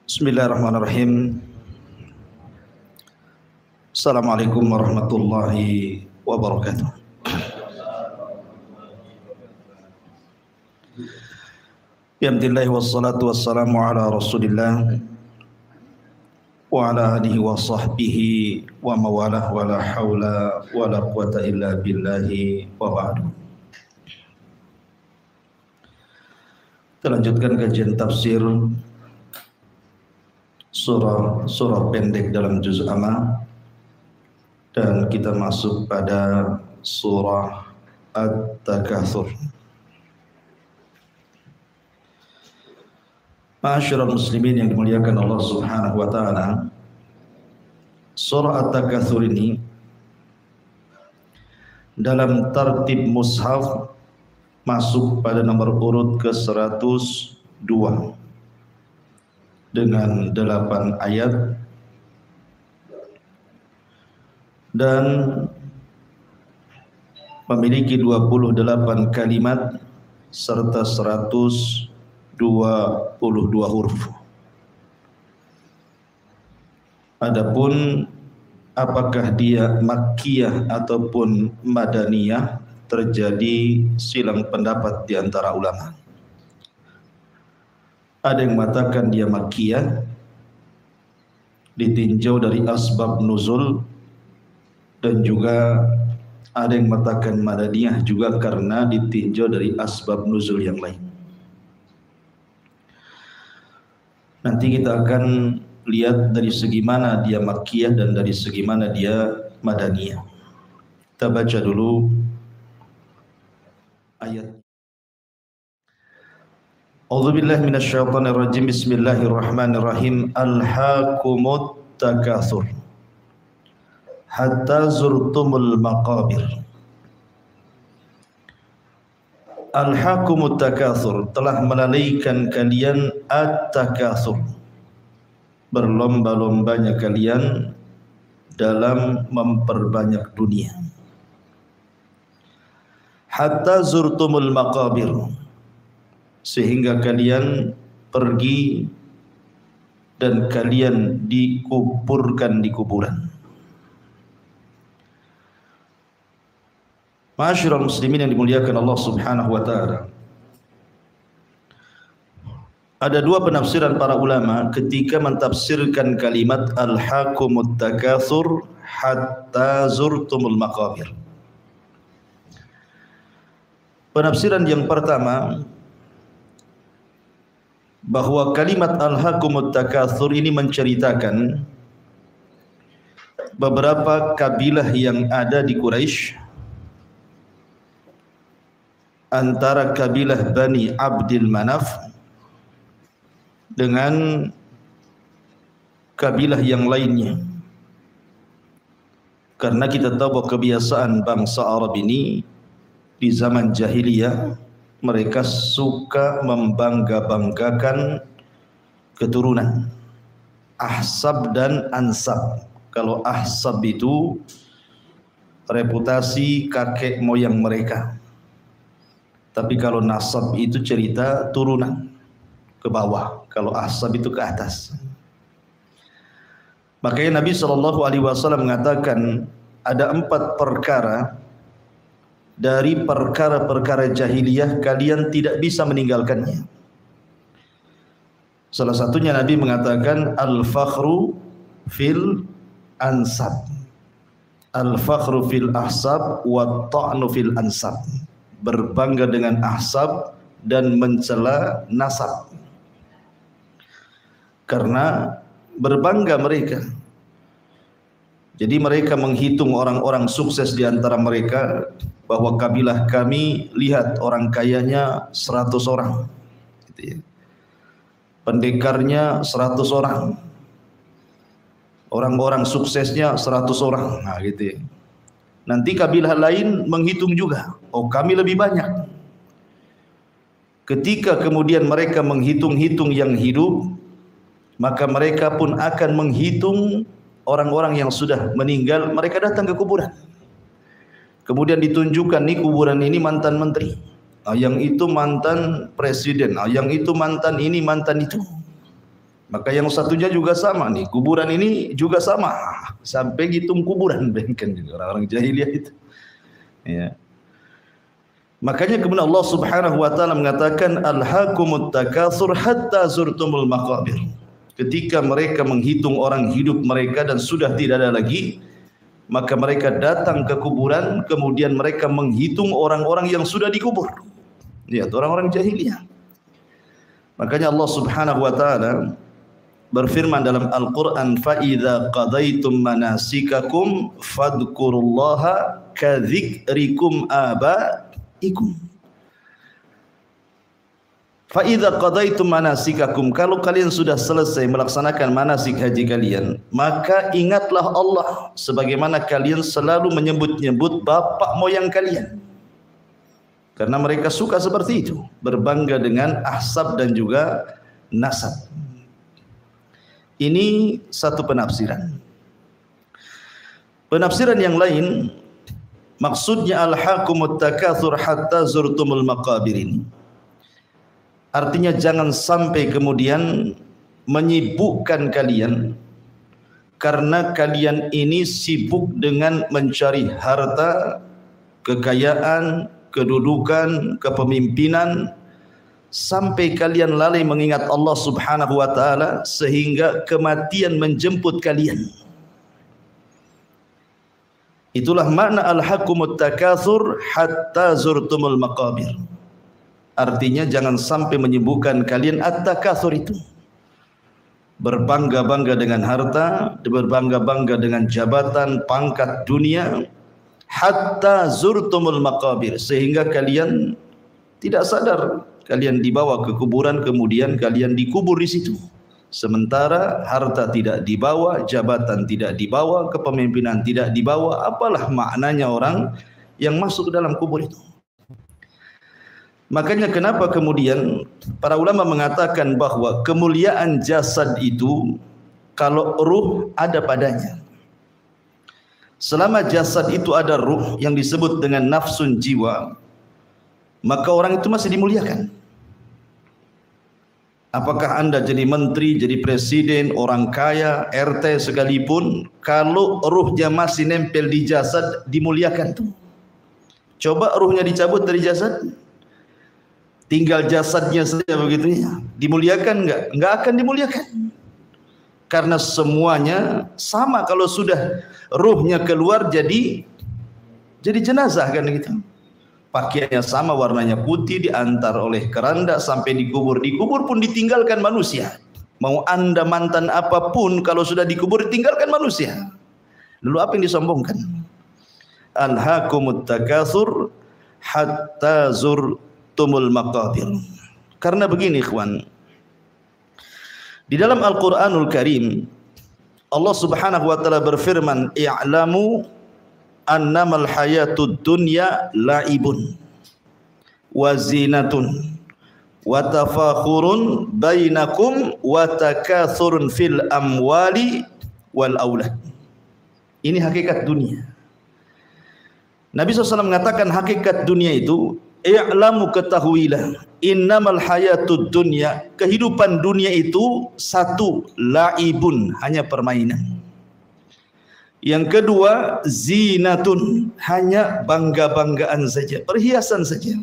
Bismillahirrahmanirrahim. Assalamualaikum warahmatullahi wabarakatuh. Bismillah wassalatu wassalamu ala Rasulillah wa ala alihi wa sahbihi wa mawalah wa la hawla wa la quwata illa billahi wa ba'du. Kita lanjutkan kajian tafsir surah pendek dalam juz amma, dan kita masuk pada surah At-Takatsur. Ma'asyiral muslimin yang dimuliakan Allah Subhanahu wa taala, surah At-Takatsur ini dalam tartib mushaf masuk pada nomor urut ke-102 dengan 8 ayat dan memiliki 28 kalimat serta 122 huruf. Adapun apakah dia makkiyah ataupun madaniyah, terjadi silang pendapat di antara ulama. Ada yang mengatakan dia makkiyah, ditinjau dari asbab nuzul, dan juga ada yang mengatakan madaniyah juga karena ditinjau dari asbab nuzul yang lain. Nanti kita akan lihat dari segi mana dia makkiyah dan dari segi mana dia madaniyah. Kita baca dulu ayat. A'udzubillahi minasyaitonirrajim. Bismillahirrahmanirrahim. Alhaakumut takatsur hatta zurtumul maqabir. Alhaakumut takatsur, telah melalaikan kalian at-takatsur, berlomba-lombanya kalian dalam memperbanyak dunia. Hatta zurtumul maqabir, sehingga kalian pergi dan kalian dikuburkan di kuburan. Ma'asyiral muslimin yang dimuliakan Allah Subhanahu wa taala, ada dua penafsiran para ulama ketika mentafsirkan kalimat alhaakumut takatsur hatta zurtumul maqabir. Penafsiran yang pertama, bahwa kalimat alhaakumut takatsur ini menceritakan beberapa kabilah yang ada di Quraisy, antara kabilah Bani Abdil Manaf dengan kabilah yang lainnya. Karena kita tahu bahwa kebiasaan bangsa Arab ini di zaman jahiliyah, mereka suka membangga-banggakan keturunan, ahsab dan ansab. Kalau ahsab itu reputasi kakek moyang mereka, tapi kalau nasab itu cerita turunan ke bawah, kalau ahsab itu ke atas. Makanya Nabi SAW mengatakan ada 4 perkara dari perkara-perkara jahiliyah kalian tidak bisa meninggalkannya. Salah satunya Nabi mengatakan al-fakhru fil ansab, al-fakhru fil ahsab wa ta'nu fil ansab, berbangga dengan ahsab dan mencela nasab. Karena berbangga mereka, jadi mereka menghitung orang-orang sukses di antara mereka, bahwa kabilah kami, lihat orang kayanya 100 orang, gitu ya. Pendekarnya 100 orang, orang-orang suksesnya 100 orang, nah gitu ya. Nanti kabilah lain menghitung juga, oh kami lebih banyak. Ketika kemudian mereka menghitung-hitung yang hidup, maka mereka pun akan menghitung orang-orang yang sudah meninggal. Mereka datang ke kuburan, kemudian ditunjukkan nih kuburan ini mantan menteri, yang itu mantan presiden, yang itu mantan ini mantan itu. Maka yang satunya juga sama nih, kuburan ini juga sama, sampai hitung kuburan, kan orang-orang jahiliyah itu. Ya. Makanya kemudian Allah Subhanahu wa taala mengatakan alhaakumut takatsur hatta zurtumul maqabir. Ketika mereka menghitung orang hidup mereka dan sudah tidak ada lagi, maka mereka datang ke kuburan, kemudian mereka menghitung orang-orang yang sudah dikubur. Lihat orang-orang jahiliyah. Makanya Allah Subhanahu wa taala berfirman dalam Al-Qur'an, fa idza qadaitum manasikakum fadhkurullaha kadzikrikum abaikum. Fa idza qadaitum manasikakum, kalau kalian sudah selesai melaksanakan manasik haji kalian, maka ingatlah Allah sebagaimana kalian selalu menyebut-nyebut bapak moyang kalian. Karena mereka suka seperti itu, berbangga dengan ahsab dan juga nasab. Ini satu penafsiran. Penafsiran yang lain, maksudnya alhaakumut takatsur hatta zurtumul maqabir ini, artinya jangan sampai kemudian menyibukkan kalian karena kalian ini sibuk dengan mencari harta, kekayaan, kedudukan, kepemimpinan, sampai kalian lalai mengingat Allah Subhanahu wa taala sehingga kematian menjemput kalian. Itulah makna alhaakumut takatsur hatta zurtumul maqabir. Artinya jangan sampai menyibukkan kalian at-takatsur itu. Berbangga-bangga dengan harta, berbangga-bangga dengan jabatan, pangkat dunia, hatta zurtumul maqabir, sehingga kalian tidak sadar kalian dibawa ke kuburan, kemudian kalian dikubur di situ. Sementara harta tidak dibawa, jabatan tidak dibawa, kepemimpinan tidak dibawa, apalah maknanya orang yang masuk ke dalam kubur itu. Makanya kenapa kemudian para ulama mengatakan bahwa kemuliaan jasad itu kalau ruh ada padanya. Selama jasad itu ada ruh yang disebut dengan nafsun jiwa, maka orang itu masih dimuliakan. Apakah Anda jadi menteri, jadi presiden, orang kaya, RT sekalipun, kalau ruhnya masih nempel di jasad, dimuliakan tuh. Coba ruhnya dicabut dari jasad, tinggal jasadnya saja begitu ya, dimuliakan enggak? Enggak akan dimuliakan. Karena semuanya sama, kalau sudah ruhnya keluar jadi jenazah kan gitu. Pakaiannya sama, warnanya putih, diantar oleh keranda sampai dikubur. Dikubur pun ditinggalkan manusia. Mau Anda mantan apapun, kalau sudah dikubur ditinggalkan manusia. Lalu apa yang disombongkan? Alhaakumut takatsur hatta zurtumul maqabir. Karena begini ikhwan, di dalam Al-Qur'anul Karim Allah Subhanahu wa taala berfirman, i'lamu annamal hayatud dunya la'ibun wa zinatun wa tafakhurun bainakum wa takathurun fil amwali wal aulad. Ini hakikat dunia. Nabi SAW mengatakan hakikat dunia itu, i'lamu, ketahuilah, innamal hayatud dunya, kehidupan dunia itu satu, la'ibun, hanya permainan. Yang kedua, zinatun, hanya bangga-banggaan saja, perhiasan saja.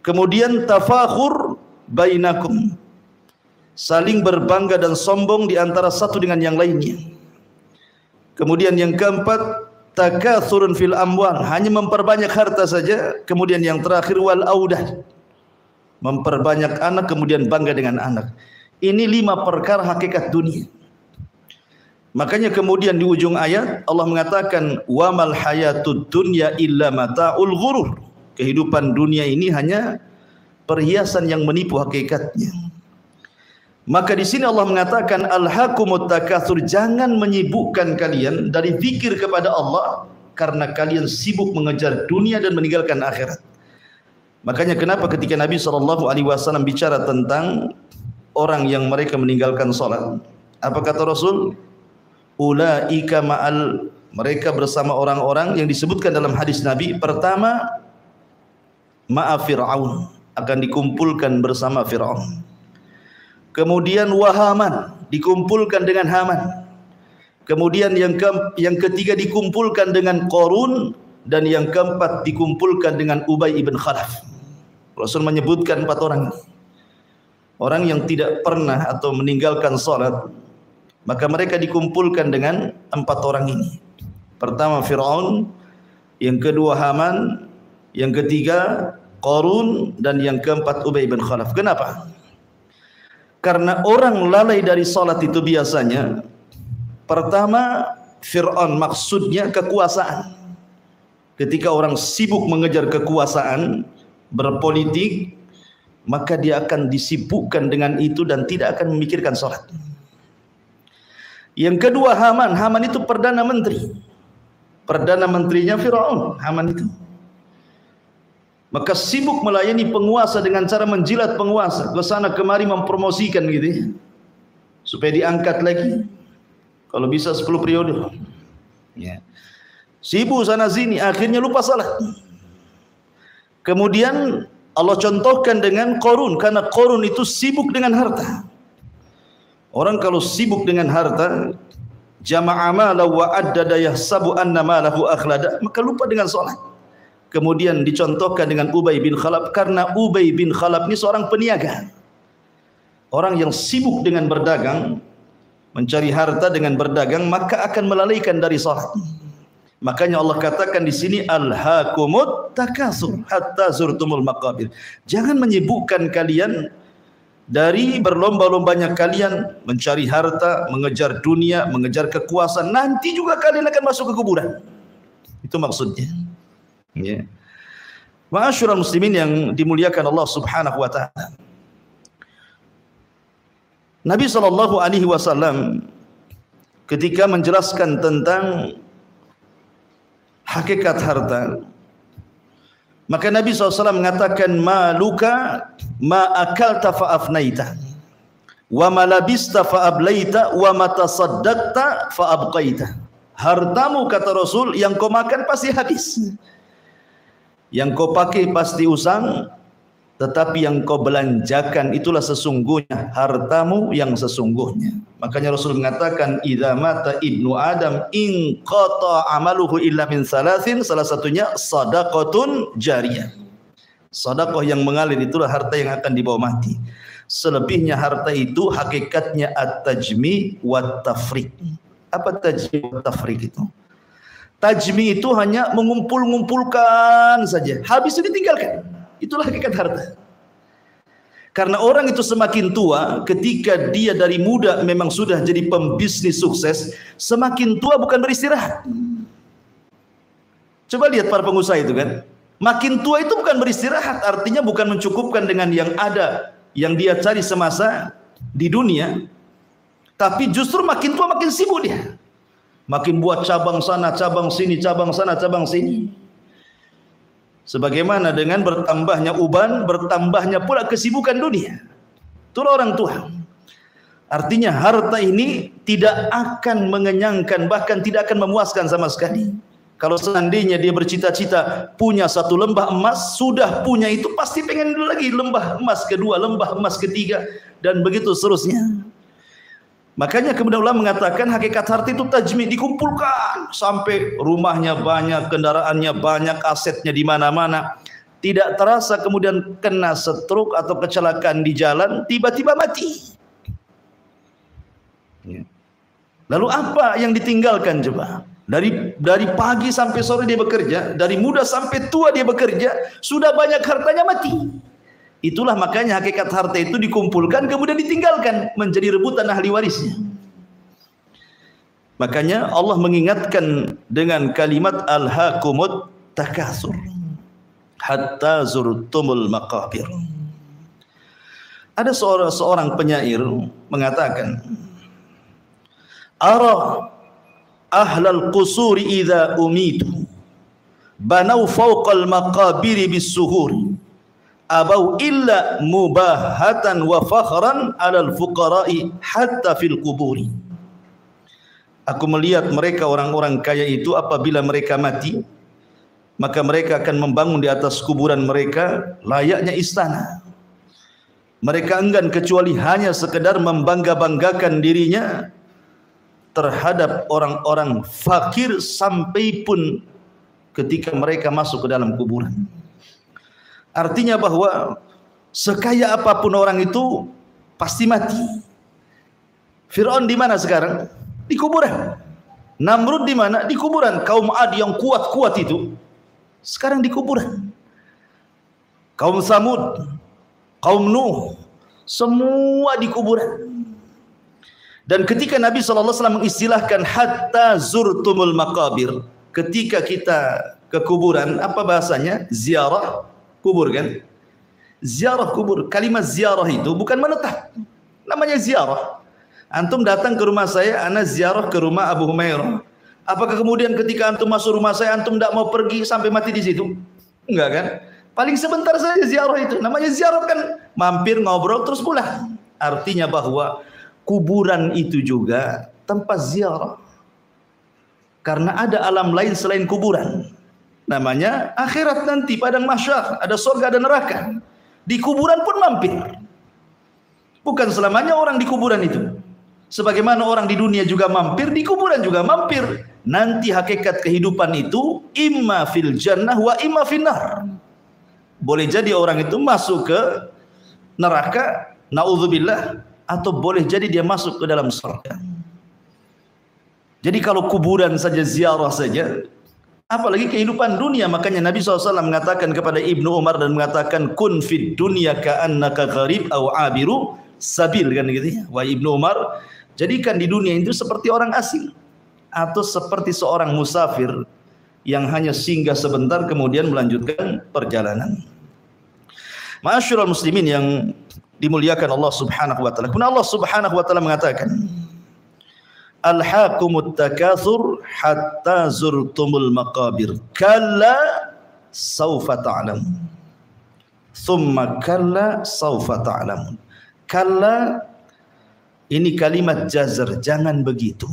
Kemudian tafakhur bainakum, saling berbangga dan sombong di antara satu dengan yang lainnya. Kemudian yang keempat, takatsurun fil amwal, hanya memperbanyak harta saja. Kemudian yang terakhir, wal audah, memperbanyak anak kemudian bangga dengan anak. Ini 5 perkara hakikat dunia. Makanya kemudian di ujung ayat Allah mengatakan, wa mal hayatud dunya illa mata'ul ghurur. Kehidupan dunia ini hanya perhiasan yang menipu hakikatnya. Maka di sini Allah mengatakan alhaakumut takatsur, jangan menyibukkan kalian dari zikir kepada Allah karena kalian sibuk mengejar dunia dan meninggalkan akhirat. Makanya kenapa ketika Nabi SAW bicara tentang orang yang mereka meninggalkan salat, apa kata Rasul? Ulaika ma'al, mereka bersama orang-orang yang disebutkan dalam hadis Nabi. Pertama, ma'a Fir'aun, akan dikumpulkan bersama Fir'aun. kemudian Wahaman dikumpulkan dengan Haman, kemudian yang ketiga dikumpulkan dengan Qarun, dan yang keempat dikumpulkan dengan Ubay ibn Khalaf. Rasul menyebutkan 4 orang. Orang yang tidak pernah atau meninggalkan salat, maka mereka dikumpulkan dengan 4 orang ini. Pertama Fir'aun, yang kedua Haman, yang ketiga Qarun, dan yang keempat Ubay bin Khalaf. Kenapa? Karena orang lalai dari salat itu biasanya, pertama Fir'aun maksudnya kekuasaan. Ketika orang sibuk mengejar kekuasaan, berpolitik, maka dia akan disibukkan dengan itu dan tidak akan memikirkan salat. Yang kedua Haman. Haman itu perdana menteri. Perdana menterinya Fir'aun, Haman itu. Maka sibuk melayani penguasa dengan cara menjilat penguasa, ke sana kemari mempromosikan gitu ya, supaya diangkat lagi. Kalau bisa 10 periode. Ya. Sibuk sana sini, akhirnya lupa salat. Kemudian Allah contohkan dengan Qarun, karena Qarun itu sibuk dengan harta. Orang kalau sibuk dengan harta, jama'a malahu wa addada yahsabu anna malahu akhlada, maka lupa dengan salat. Kemudian dicontohkan dengan Ubay bin Khalaf, karena Ubay bin Khalaf ini seorang peniaga. Orang yang sibuk dengan berdagang, mencari harta dengan berdagang, maka akan melalaikan dari salat. Makanya Allah katakan di sini, alhaakumut takatsur hatta zurtumul maqabir. Jangan menyibukkan kalian dari berlomba-lombanya kalian mencari harta, mengejar dunia, mengejar kekuasaan, nanti juga kalian akan masuk ke kuburan. Itu maksudnya. Ya. Ma'asyiral muslimin yang dimuliakan Allah Subhanahu wa taala. Nabi sallallahu alaihi wasallam ketika menjelaskan tentang hakikat harta, maka Nabi SAW mengatakan, maluka ma akalta fa afnaita wa ma labista fa ablaita wa ma tasaddaqta fa abqaita. Hartamu, kata Rasul, yang kau makan pasti habis, yang kau pakai pasti usang, tetapi yang kau belanjakan itulah sesungguhnya hartamu yang sesungguhnya. Makanya Rasul mengatakan, idza mata ibnu Adam in qata amaluhu illa min salasin, salah satunya sadaqatun jariyah. Sedekah yang mengalir itulah harta yang akan dibawa mati. Selebihnya harta itu hakikatnya at-tajmi wa tafriq. Apa tajmi wa tafriq itu? Tajmi itu hanya mengumpul-ngumpulkan saja, habis itu ditinggalkan. Itulah hakikat harta. Karena orang itu semakin tua, ketika dia dari muda memang sudah jadi pembisnis sukses, semakin tua bukan beristirahat. Coba lihat para pengusaha itu kan, makin tua itu bukan beristirahat, artinya bukan mencukupkan dengan yang ada, yang dia cari semasa di dunia, tapi justru makin tua makin sibuk dia, makin buat cabang sana, cabang sini, cabang sana, cabang sini. Sebagaimana dengan bertambahnya uban, bertambahnya pula kesibukan dunia. Itulah orang tua. Artinya harta ini tidak akan mengenyangkan, bahkan tidak akan memuaskan sama sekali. Kalau seandainya dia bercita-cita punya 1 lembah emas, sudah punya itu pasti pengen lagi lembah emas kedua, lembah emas ketiga, dan begitu seterusnya. Makanya kemudian ulama mengatakan hakikat harta itu tajmi, dikumpulkan sampai rumahnya banyak, kendaraannya banyak, asetnya di mana-mana. Tidak terasa kemudian kena stroke atau kecelakaan di jalan, tiba-tiba mati. Lalu apa yang ditinggalkan coba? Dari pagi sampai sore dia bekerja, dari muda sampai tua dia bekerja, sudah banyak hartanya mati. Itulah makanya hakikat harta itu dikumpulkan kemudian ditinggalkan menjadi rebutan ahli warisnya. Makanya Allah mengingatkan dengan kalimat alhaakumut takatsur hatta zurtumul maqabir. Ada seorang penyair mengatakan, ara ahlal qusuri idza umitu banau fawqal maqabiri bis-suhuri abau illa mubahatan wa fakhran alal fuqara'i hatta fil kuburi. Aku melihat mereka orang-orang kaya itu apabila mereka mati, maka mereka akan membangun di atas kuburan mereka layaknya istana. Mereka enggan kecuali hanya sekedar membangga-banggakan dirinya terhadap orang-orang fakir, sampai pun ketika mereka masuk ke dalam kuburan. Artinya bahwa sekaya apapun orang itu pasti mati. Fir'aun di mana sekarang? Di kuburan. Namrud di mana? Di kuburan. Kaum Ad yang kuat-kuat itu sekarang di kuburan. Kaum Samud, kaum Nuh, semua di kuburan. Dan ketika Nabi SAW mengistilahkan hatta zurtumul maqabir, ketika kita ke kuburan, apa bahasanya? Ziarah kubur kan? Ziarah kubur. Kalimat ziarah itu bukan menetap, namanya ziarah. Antum datang ke rumah saya, ana ziarah ke rumah Abu Humairah. Apakah kemudian ketika antum masuk rumah saya, antum tidak mau pergi sampai mati di situ? Enggak kan? Paling sebentar saja ziarah itu. Namanya ziarah kan mampir, ngobrol, terus pulang. Artinya bahwa kuburan itu juga tempat ziarah. Karena ada alam lain selain kuburan. Namanya akhirat nanti, padang mahsyar, ada surga dan neraka. Di kuburan pun mampir. Bukan selamanya orang di kuburan itu. Sebagaimana orang di dunia juga mampir, di kuburan juga mampir. Nanti hakikat kehidupan itu imma fil jannah wa imma finnar. Boleh jadi orang itu masuk ke neraka, naudzubillah, atau boleh jadi dia masuk ke dalam surga. Jadi kalau kuburan saja, ziarah saja, apalagi kehidupan dunia. Makanya Nabi SAW mengatakan kepada Ibnu Umar dan mengatakan kun fid dunya ka'annaka gharib aw abiru sabil, kan gitu ya. Wahai Ibnu Umar, jadikan di dunia itu seperti orang asing atau seperti seorang musafir yang hanya singgah sebentar kemudian melanjutkan perjalanan. Ma'asyiral muslimin yang dimuliakan Allah Subhanahu wa taala. Kemudian Allah Subhanahu wa taala mengatakan, alhaqumut takatsur hatta zurtumul maqabir kalla saufa ta'lamun. Tsumma kalla saufa ta'lamun. Kalla ini kalimat jazr, jangan begitu.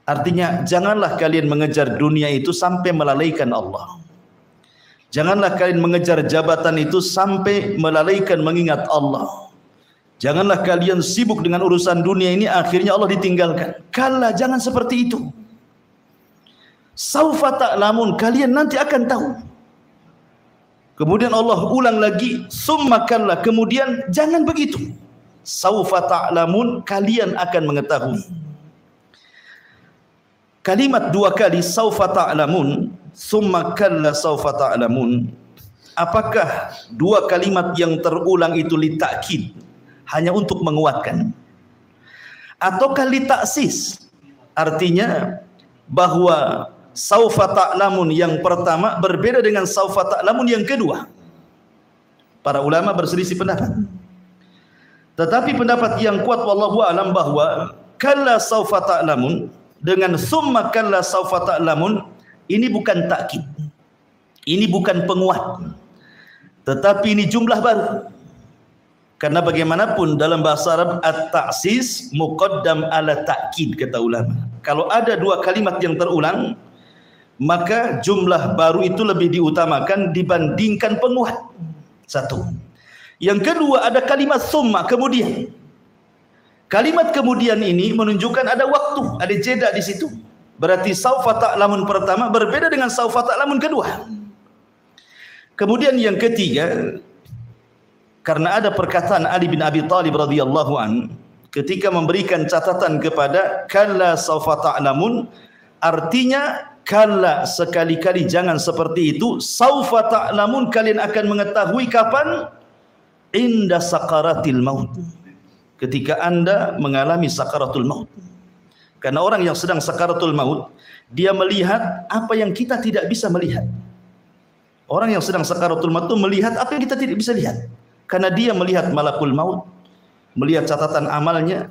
Artinya janganlah kalian mengejar dunia itu sampai melalaikan Allah. Janganlah kalian mengejar jabatan itu sampai melalaikan mengingat Allah. Janganlah kalian sibuk dengan urusan dunia ini akhirnya Allah ditinggalkan. Kalla, jangan seperti itu. Saufa ta'lamun, kalian nanti akan tahu. Kemudian Allah ulang lagi, summa kalla, kemudian jangan begitu. Saufa ta'lamun, kalian akan mengetahui. Kalimat dua kali saufa ta'lamun, summa kalla saufa ta'lamun. Apakah dua kalimat yang terulang itu litakkid, hanya untuk menguatkan, ataukah litaksis, artinya bahwa saufa ta'lamun yang pertama berbeda dengan saufa ta'lamun yang kedua? Para ulama berselisih pendapat. Tetapi pendapat yang kuat wallahu alam bahwa kalla saufa ta'lamun dengan summa kalla saufa ta'lamun ini bukan takkid, ini bukan penguat, tetapi ini jumlah baru. Karena bagaimanapun dalam bahasa Arab at-ta'sis muqaddam ala ta'kid, kata ulama. Kalau ada dua kalimat yang terulang, maka jumlah baru itu lebih diutamakan dibandingkan penguat. Satu. Yang kedua, ada kalimat summa, kemudian. Kalimat kemudian ini menunjukkan ada waktu, ada jeda di situ. Berarti saufa ta'lamun pertama berbeda dengan saufa ta'lamun kedua. Kemudian yang ketiga, karena ada perkataan Ali bin Abi Thalib radhiyallahu an ketika memberikan catatan kepada kalla saufa ta'lamun, artinya kalla, sekali-kali jangan seperti itu. Saufa ta'lamun, kalian akan mengetahui kapan? Inda sakaratil maut, ketika anda mengalami sakaratul maut. Karena orang yang sedang sakaratul maut, dia melihat apa yang kita tidak bisa melihat. Orang yang sedang sakaratul maut itu melihat apa yang kita tidak bisa lihat. Karena dia melihat malakul maut, melihat catatan amalnya.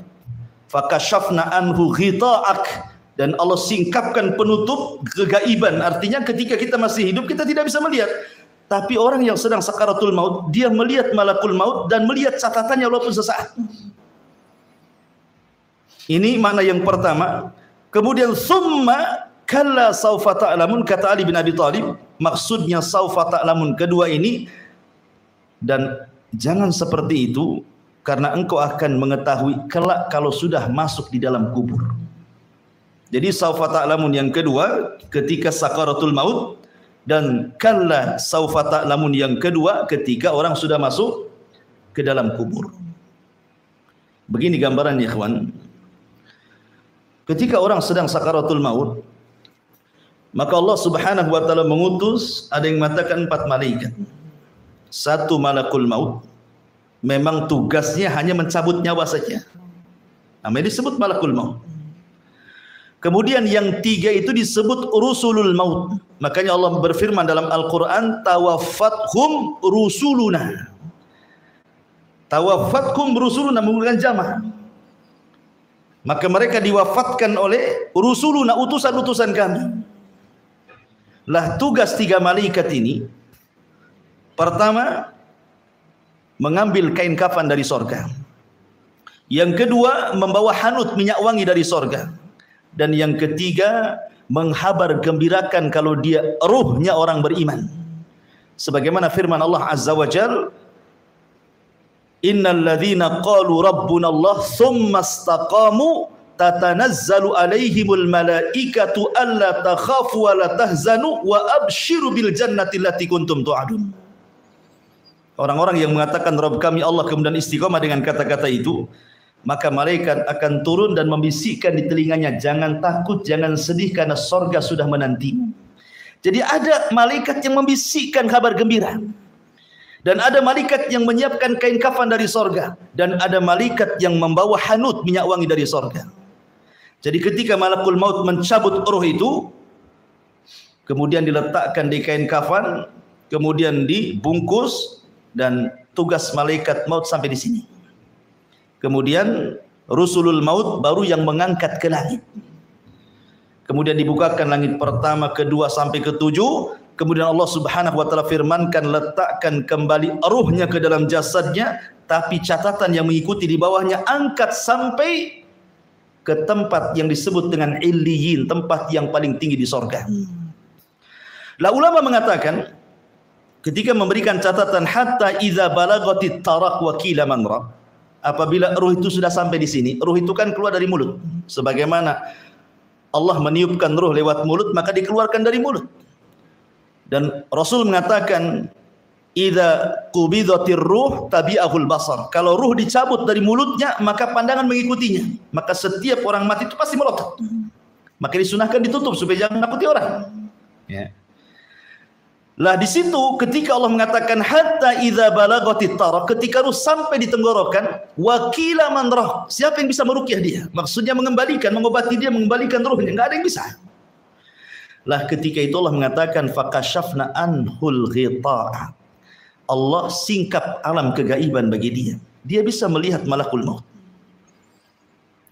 Fakashafna anhu ghita'ak, dan Allah singkapkan penutup kegaiban. Artinya ketika kita masih hidup kita tidak bisa melihat. Tapi orang yang sedang sakaratul maut, dia melihat malakul maut dan melihat catatannya walaupun sesaat. Ini makna yang pertama. Kemudian summa kalla saufa ta'lamun, kata Ali bin Abi Thalib, maksudnya saufa ta'lamun kedua ini. Dan jangan seperti itu, karena engkau akan mengetahui kelak kalau sudah masuk di dalam kubur. Jadi saufa ta'lamun yang kedua ketika sakaratul maut, dan kalla saufa ta'lamun yang kedua ketika orang sudah masuk ke dalam kubur. Begini gambarannya, ikhwan. Ketika orang sedang sakaratul maut, maka Allah Subhanahu wa taala mengutus, ada yang mengatakan 4 malaikat. Satu malakul maut, memang tugasnya hanya mencabut nyawa saja. Namanya disebut malakul maut. Kemudian yang 3 itu disebut rusulul maut. Makanya Allah berfirman dalam Al-Quran, tawaffathum rusuluna. Tawaffathum rusuluna menggunakan jama'. Maka mereka diwafatkan oleh rusuluna, utusan-utusan kami. Lah tugas 3 malaikat ini, pertama mengambil kain kafan dari sorga, yang kedua membawa hanut minyak wangi dari sorga, dan yang ketiga menghabar gembirakan kalau dia ruhnya orang beriman. Sebagaimana firman Allah Azza wa Jal, innal ladzina qalu rabbuna Allah tsumma istaqamu tatanazzalu alaihimul malaikatu alla takhafu wa la tahzanu wa abshiru bil jannati allati kuntum tu'adun. Orang-orang yang mengatakan Rabb kami Allah kemudian istiqamah dengan kata-kata itu, maka malaikat akan turun dan membisikkan di telinganya, jangan takut, jangan sedih karena sorga sudah menantimu. Jadi ada malaikat yang membisikkan kabar gembira, dan ada malaikat yang menyiapkan kain kafan dari sorga, dan ada malaikat yang membawa hanut minyak wangi dari sorga. Jadi ketika malakul maut mencabut roh itu, kemudian diletakkan di kain kafan, kemudian dibungkus, dan tugas malaikat maut sampai di sini. Kemudian rusulul maut baru yang mengangkat ke langit. Kemudian dibukakan langit pertama, kedua sampai ketujuh. Kemudian Allah Subhanahu wa taala firmankan, letakkan kembali ruhnya ke dalam jasadnya, tapi catatan yang mengikuti di bawahnya, angkat sampai ke tempat yang disebut dengan Illiyin, tempat yang paling tinggi di sorga. Lah ulama mengatakan, ketika memberikan catatan hatta idza balagatit taraq wa qila man ra, apabila ruh itu sudah sampai di sini, ruh itu kan keluar dari mulut. Sebagaimana Allah meniupkan ruh lewat mulut, maka dikeluarkan dari mulut. Dan Rasul mengatakan, idza qubidatir ruh tabi'ahul basar. Kalau ruh dicabut dari mulutnya, maka pandangan mengikutinya. Maka setiap orang mati itu pasti melotot. Maka disunahkan ditutup supaya jangan nakuti orang. Ya. Lah di situ ketika Allah mengatakan hatta idza balagatit taraq, ketika ruh sampai di tenggorokan, wakila man rah, siapa yang bisa meruqyah dia? Maksudnya mengembalikan, mengobati dia, mengembalikan ruhnya, enggak ada yang bisa. Lah ketika itu Allah mengatakan fakashafna anhul ghita'a, Allah singkap alam kegaiban bagi dia. Dia bisa melihat malakul maut.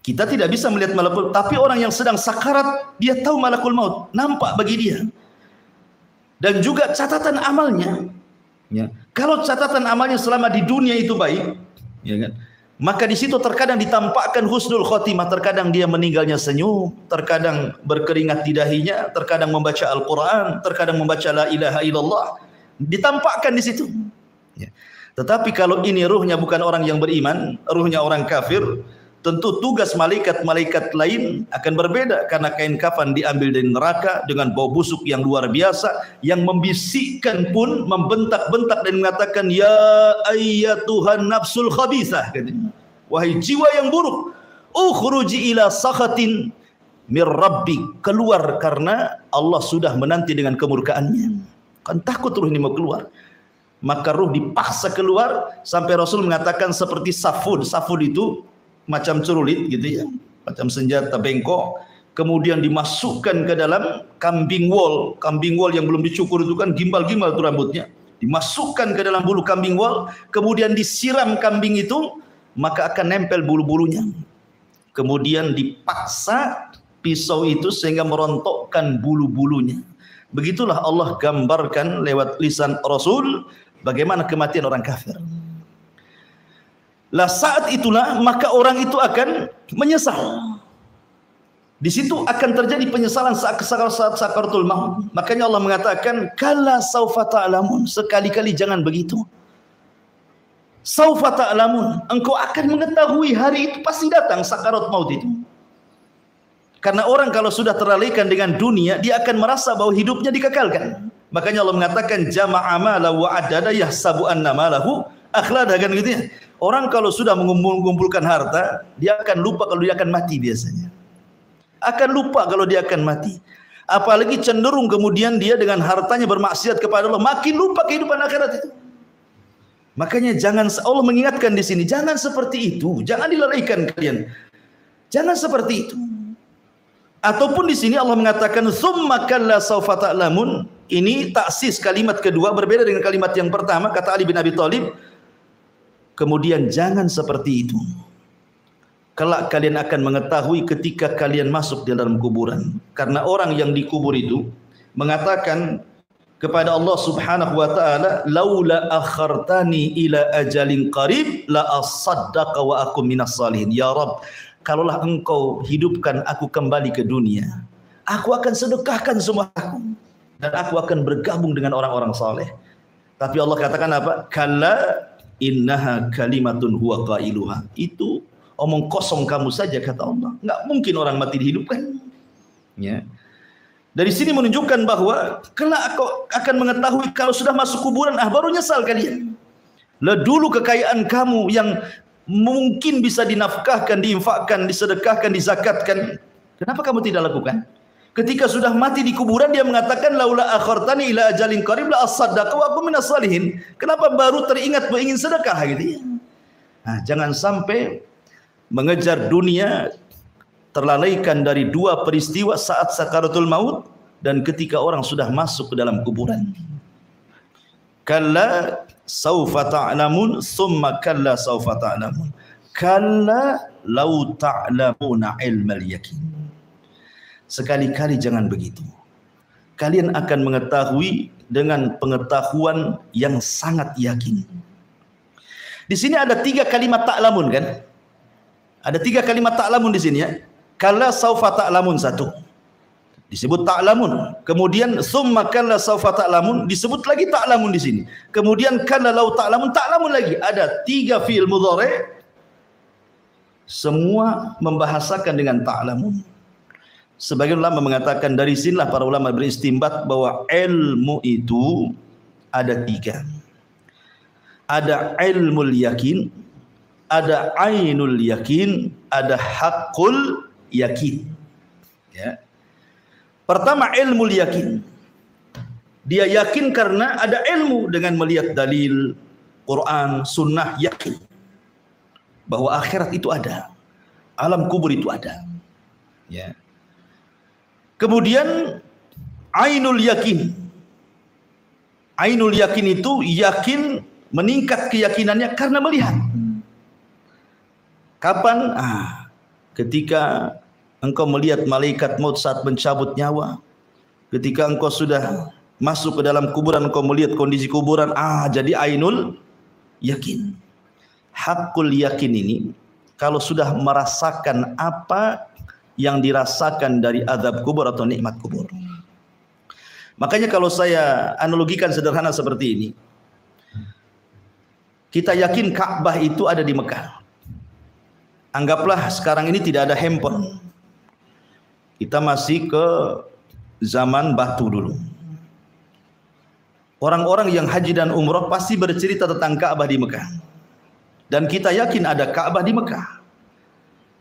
Kita tidak bisa melihat malakul maut, tapi orang yang sedang sakarat dia tahu malakul maut, nampak bagi dia. Dan juga catatan amalnya, ya. Kalau catatan amalnya selama di dunia itu baik, ya kan, maka di situ terkadang ditampakkan husnul khotimah, terkadang dia meninggalnya senyum, terkadang berkeringat di dahinya, terkadang membaca Al-Quran, terkadang membaca la ilaha illallah, ditampakkan di situ. Ya. Tetapi kalau ini ruhnya bukan orang yang beriman, ruhnya orang kafir, tentu tugas malaikat-malaikat lain akan berbeda, karena kain kafan diambil dari neraka dengan bau busuk yang luar biasa, yang membisikkan pun membentak-bentak dan mengatakan, ya ayyatuhan nafsul khabithah, wahai jiwa yang buruk, ukhruji ila sakhatin mir rabbik, keluar karena Allah sudah menanti dengan kemurkaannya. Kan takut ruh ini mau keluar, maka ruh dipaksa keluar, sampai Rasul mengatakan seperti safud. Safud itu macam cerulit gitu ya, macam senjata bengkok, kemudian dimasukkan ke dalam kambing wol yang belum dicukur itu kan gimbal-gimbal itu rambutnya, dimasukkan ke dalam bulu kambing wol, kemudian disiram kambing itu, maka akan nempel bulu-bulunya. Kemudian dipaksa pisau itu sehingga merontokkan bulu-bulunya. Begitulah Allah gambarkan lewat lisan Rasul bagaimana kematian orang kafir. Lah saat itulah maka orang itu akan menyesal. Di situ akan terjadi penyesalan saat sakaratul maut. Makanya Allah mengatakan kalla saufa ta'lamun, sekali-kali jangan begitu. Saufa ta'lamun, engkau akan mengetahui, hari itu pasti datang sakarat maut itu. Karena orang kalau sudah teralihkan dengan dunia, dia akan merasa bahwa hidupnya dikekalkan. Makanya Allah mengatakan jama'a mala wa adada yahsabu anna malahu akhlada, kan gitu ya. Orang kalau sudah mengumpulkan harta, dia akan lupa kalau dia akan mati biasanya. Akan lupa kalau dia akan mati. Apalagi cenderung kemudian dia dengan hartanya bermaksiat kepada Allah, makin lupa kehidupan akhirat itu. Makanya jangan, Allah mengingatkan di sini, jangan seperti itu, jangan dilalaikan kalian. Jangan seperti itu. Ataupun di sini Allah mengatakan summa kalla saufa ta'lamun. Ini taksis kalimat kedua, berbeda dengan kalimat yang pertama, kata Ali bin Abi Thalib. Kemudian jangan seperti itu. Kelak kalian akan mengetahui ketika kalian masuk di dalam kuburan. Karena orang yang dikubur itu mengatakan kepada Allah Subhanahu wa taala, laula akhartani ila ajalin qarib la asaddaqa wa akum minas salihin. Ya Rabb, kalaulah engkau hidupkan aku kembali ke dunia, aku akan sedekahkan semua aku dan aku akan bergabung dengan orang-orang saleh. Tapi Allah katakan apa? Kalla innaha kalimatun huwa qailuha. Itu omong kosong kamu saja, kata Allah. Enggak mungkin orang mati dihidupkan. Ya. Dari sini menunjukkan bahwa kelak kau akan mengetahui kalau sudah masuk kuburan, baru nyesal kalian. Lah dulu kekayaan kamu yang mungkin bisa dinafkahkan, diinfakkan, disedekahkan, dizakatkan, kenapa kamu tidak lakukan? Ketika sudah mati di kuburan dia mengatakan laula akhartani ila ajalin qarib la asaddaqa wa akum minas salihin. Kenapa baru teringat bahwa ingin sedekah gitu ya? Nah, jangan sampai mengejar dunia terlalaikan dari dua peristiwa saat sakaratul maut dan ketika orang sudah masuk ke dalam kuburan. Kalla saufa ta'lamun summa kalla saufa ta'lamun. Kalla law ta'lamuna ilmal yakin. Sekali-kali jangan begitu. Kalian akan mengetahui dengan pengetahuan yang sangat yakin. Di sini ada 3 kalimat ta'lamun kan? Ada 3 kalimat ta'lamun di sini ya. Kalla saufa ta'lamun, satu disebut ta'lamun, kemudian summa kalla saufa ta'lamun disebut lagi ta'lamun di sini, kemudian kalla law ta'lamun, ta'lamun lagi. Ada 3 fi'il mudhari' semua membahasakan dengan ta'lamun. Sebagian ulama mengatakan dari sinilah para ulama beristimbat bahwa ilmu itu ada 3. Ada ilmul yakin, ada ainul yakin, ada haqqul yakin. Ya. Pertama ilmu yakin. Dia yakin karena ada ilmu dengan melihat dalil Quran, sunnah, yakin bahwa akhirat itu ada, alam kubur itu ada. Ya. Kemudian ainul yakin. Ainul yakin itu yakin, meningkat keyakinannya karena melihat. Kapan? Ketika engkau melihat malaikat maut saat mencabut nyawa. Ketika engkau sudah masuk ke dalam kuburan, engkau melihat kondisi kuburan. Jadi ainul yakin. Hakul yakin ini, kalau sudah merasakan apa yang dirasakan dari azab kubur atau nikmat kubur. Makanya kalau saya analogikan sederhana seperti ini, kita yakin Ka'bah itu ada di Mekah. Anggaplah sekarang ini tidak ada handphone. Kita masih ke zaman batu dulu. Orang-orang yang haji dan umrah pasti bercerita tentang Ka'bah di Mekah. Dan kita yakin ada Ka'bah di Mekah.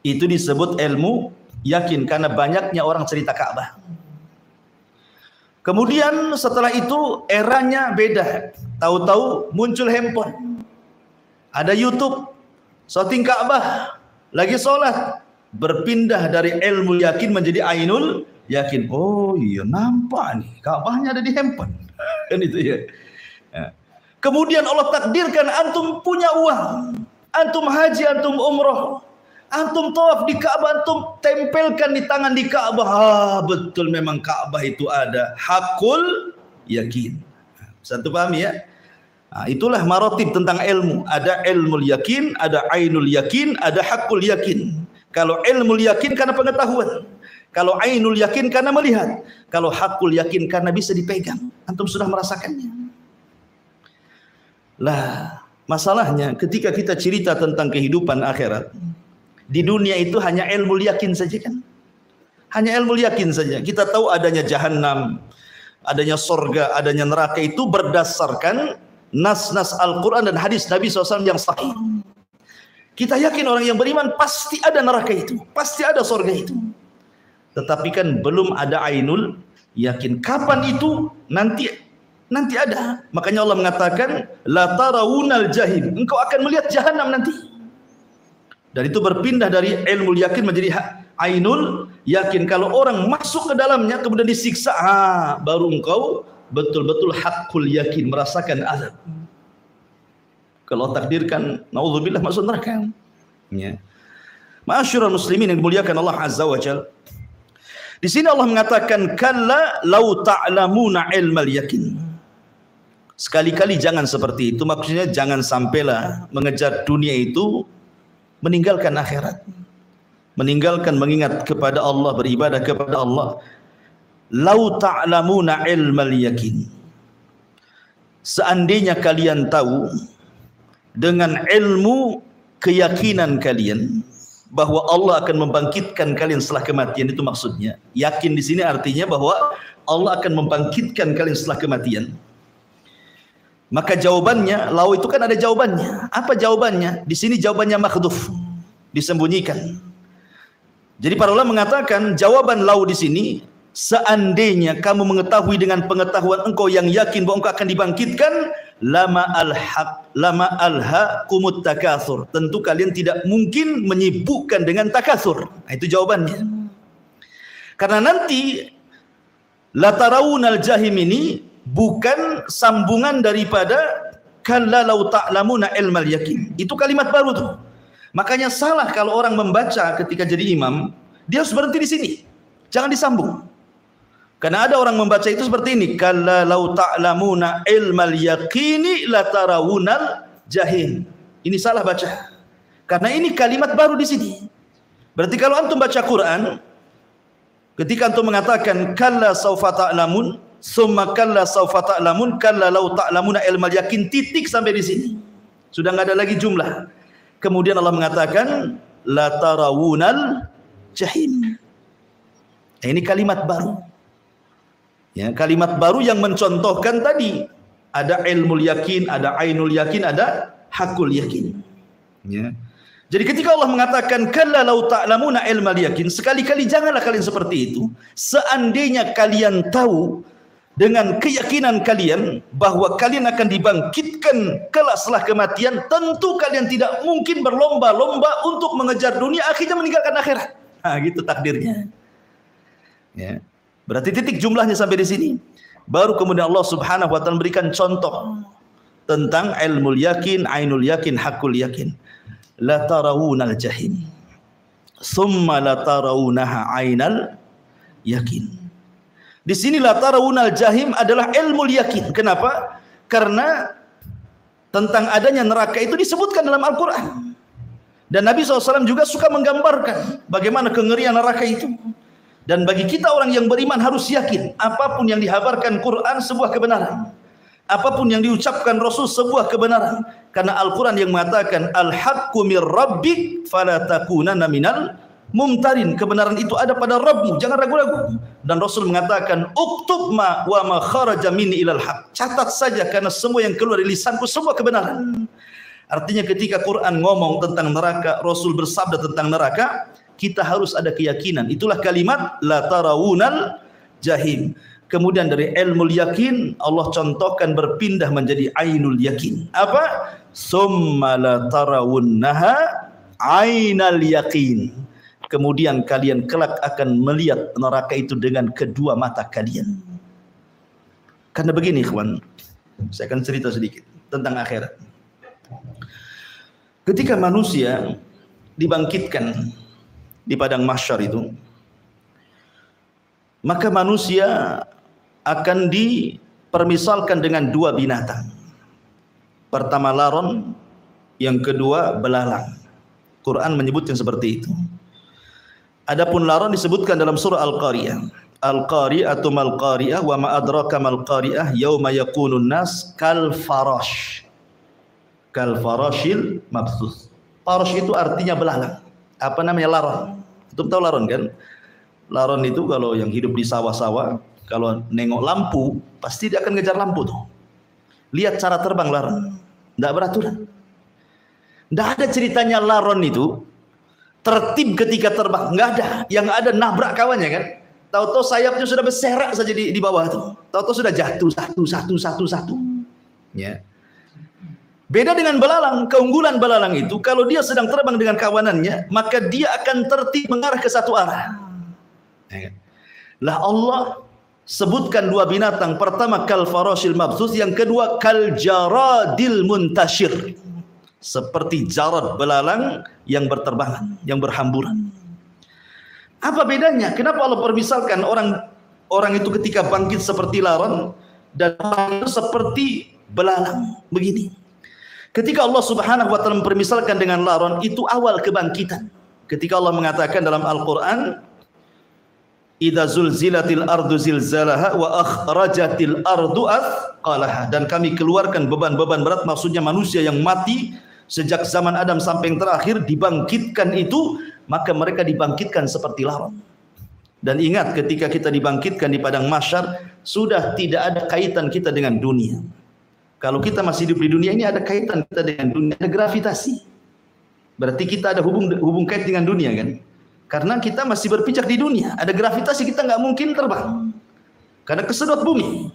Itu disebut ilmu yakin karena banyaknya orang cerita Ka'bah. Kemudian setelah itu eranya beda. Tahu-tahu muncul handphone. Ada YouTube, shooting Ka'bah, lagi sholat, berpindah dari ilmu yakin menjadi ainul yakin. Oh iya, nampak nih Ka'bahnya ada di handphone. Kan itu ya. Kemudian Allah takdirkan antum punya uang, antum haji, antum umroh, antum tawaf di Ka'bah, antum tempelkan di tangan di Ka'bah. Betul memang Ka'bah itu ada. Hakul yakin. Satu paham ya? Itulah marotib tentang ilmu. Ada ilmu yakin, ada ainul yakin, ada hakul yakin. Kalau ilmu yakin karena pengetahuan, kalau ainul yakin karena melihat, kalau hakul yakin karena bisa dipegang. Antum sudah merasakannya. Lah, Masalahnya ketika kita cerita tentang kehidupan akhirat, di dunia itu hanya ilmu yakin saja kan? Hanya ilmu yakin saja. Kita tahu adanya jahanam, adanya sorga, adanya neraka itu berdasarkan nas-nas Al-Quran dan hadis Nabi SAW yang sahih. Kita yakin orang yang beriman pasti ada neraka itu, pasti ada sorga itu. Tetapi kan belum ada ainul yakin. Kapan itu? Nanti ada. Makanya Allah mengatakan la tarawunal jahim. Engkau akan melihat jahanam nanti. Dan itu berpindah dari ilmu yakin menjadi ainul yakin. Kalau orang masuk ke dalamnya kemudian disiksa, baru engkau betul-betul hakul yakin, merasakan azab. Kalau takdirkan naudzubillah masuk neraka. Ya. Ma'asyiral muslimin yang dimuliakan Allah Azza wa Jalla. Di sini Allah mengatakan kalla lau ta'lamuna ilmal yakin. Sekali-kali jangan seperti itu. Maksudnya jangan sampailah mengejar dunia itu meninggalkan akhirat. Meninggalkan mengingat kepada Allah, beribadah kepada Allah. Lau ta'lamuna ilmal yakin. Seandainya kalian tahu dengan ilmu keyakinan kalian bahwa Allah akan membangkitkan kalian setelah kematian, itu maksudnya. Yakin di sini artinya bahwa Allah akan membangkitkan kalian setelah kematian. Maka jawabannya, lau itu kan ada jawabannya. Apa jawabannya? Di sini jawabannya makhdhuf, disembunyikan. Jadi para ulama mengatakan jawaban lau di sini, seandainya kamu mengetahui dengan pengetahuan engkau yang yakin bahwa engkau akan dibangkitkan, lama alhaqumut takatsur. Tentu kalian tidak mungkin menyibukkan dengan takatsur. Nah, itu jawabannya. Karena nanti la tarawunal jahim ini bukan sambungan daripada kalla law ta'lamuna ilmal yakin. Itu kalimat baru tuh. Makanya salah kalau orang membaca ketika jadi imam, dia harus berhenti di sini. Jangan disambung. Karena ada orang membaca itu seperti ini, kalla law ta'lamuna ilmal yaqini la tarawunal jahim. Ini salah baca. Karena ini kalimat baru di sini. Berarti kalau antum baca Quran, ketika antum mengatakan kalla saufa ta'lamun, summa kalla saufa ta'lamun, kalla law ta'lamuna ilmal yaqin, titik sampai di sini. Sudah enggak ada lagi jumlah. Kemudian Allah mengatakan la tarawunal jahim. Ini kalimat baru. Ya, kalimat baru yang mencontohkan tadi ada ilmu yakin, ada ainul yakin, ada hakul yakin. Ya. Jadi ketika Allah mengatakan kalla law ta'lamuna ilmal yakin, sekali-kali janganlah kalian seperti itu. Seandainya kalian tahu dengan keyakinan kalian bahwa kalian akan dibangkitkan kelak setelah kematian, tentu kalian tidak mungkin berlomba-lomba untuk mengejar dunia akhirnya meninggalkan akhirat. Nah, gitu takdirnya. Ya. Berarti titik jumlahnya sampai di sini. Baru kemudian Allah Subhanahu wa taala berikan contoh tentang ilmu yakin, ainul yakin, hakul yakin. La tarawunal jahim. Summa la tarawunaha ainal yakin. Di sini la tarawunal jahim adalah ilmu yakin. Kenapa? Karena tentang adanya neraka itu disebutkan dalam Al-Qur'an. Dan Nabi SAW juga suka menggambarkan bagaimana kengerian neraka itu. Dan bagi kita orang yang beriman harus yakin apapun yang dihabarkan Quran sebuah kebenaran. Apapun yang diucapkan Rasul sebuah kebenaran. Karena Al-Quran yang mengatakan al-haqqu mir rabbik fala takunanna minal mumtarin. Kebenaran itu ada pada Rabbmu, jangan ragu-ragu. Dan Rasul mengatakan uktub ma wa ma kharaja minni ilal haq. Catat saja karena semua yang keluar dari lisanku semua kebenaran. Artinya ketika Quran ngomong tentang neraka, Rasul bersabda tentang neraka, kita harus ada keyakinan. Itulah kalimat la tarawunal jahim. Kemudian dari ilmu yakin Allah contohkan berpindah menjadi ainul yakin. Apa? Summa la tarawunnaha ainal yakin. Kemudian kalian kelak akan melihat neraka itu dengan kedua mata kalian. Karena begini ikhwan, saya akan cerita sedikit tentang akhirat. Ketika manusia dibangkitkan di padang mahsyar itu, maka manusia akan dipermisalkan dengan dua binatang. Pertama laron, yang kedua belalang. Quran menyebutkan seperti itu. Adapun laron disebutkan dalam surah Al-Qariyah. Al-Qari'atu mal qari'ah wa ma adraka mal qari'ah yauma yakunun nas kal farash. kal farashil mabsus. Farash itu artinya belalang. Apa namanya? Laron. Itu tahu laron kan? Laron itu kalau yang hidup di sawah-sawah, kalau nengok lampu, pasti dia akan ngejar lampu tuh. Lihat cara terbang laron. Tidak beraturan. Tidak ada ceritanya laron itu tertib ketika terbang. Nggak ada. Yang ada nabrak kawannya kan. Tahu-tahu sayapnya sudah berserak saja di bawah tuh. Tahu-tahu sudah jatuh satu. Ya. Beda dengan belalang. Keunggulan belalang itu, kalau dia sedang terbang dengan kawanannya, maka dia akan tertib mengarah ke satu arah. Lah Allah sebutkan dua binatang. Pertama kal farashil mabsus, yang kedua kal jaradil muntashir. Seperti jarad, belalang yang berterbangan, yang berhamburan. Apa bedanya? Kenapa Allah permisalkan orang itu ketika bangkit seperti laron dan orang itu seperti belalang begini? Ketika Allah Subhanahu wa taala mempermisalkan dengan laron, itu awal kebangkitan. Ketika Allah mengatakan dalam Al-Qur'an, idza zulzilatil ardu zilzalaha wa akhrajatil ardu athqalaha, dan kami keluarkan beban-beban berat, maksudnya manusia yang mati sejak zaman Adam sampai yang terakhir dibangkitkan itu, maka mereka dibangkitkan seperti laron. Dan ingat, ketika kita dibangkitkan di padang mahsyar, sudah tidak ada kaitan kita dengan dunia. Kalau kita masih hidup di dunia ini, ada kaitan kita dengan dunia, ada gravitasi. Berarti kita ada hubung kait dengan dunia kan? Karena kita masih berpijak di dunia, ada gravitasi, kita nggak mungkin terbang karena kesedot bumi.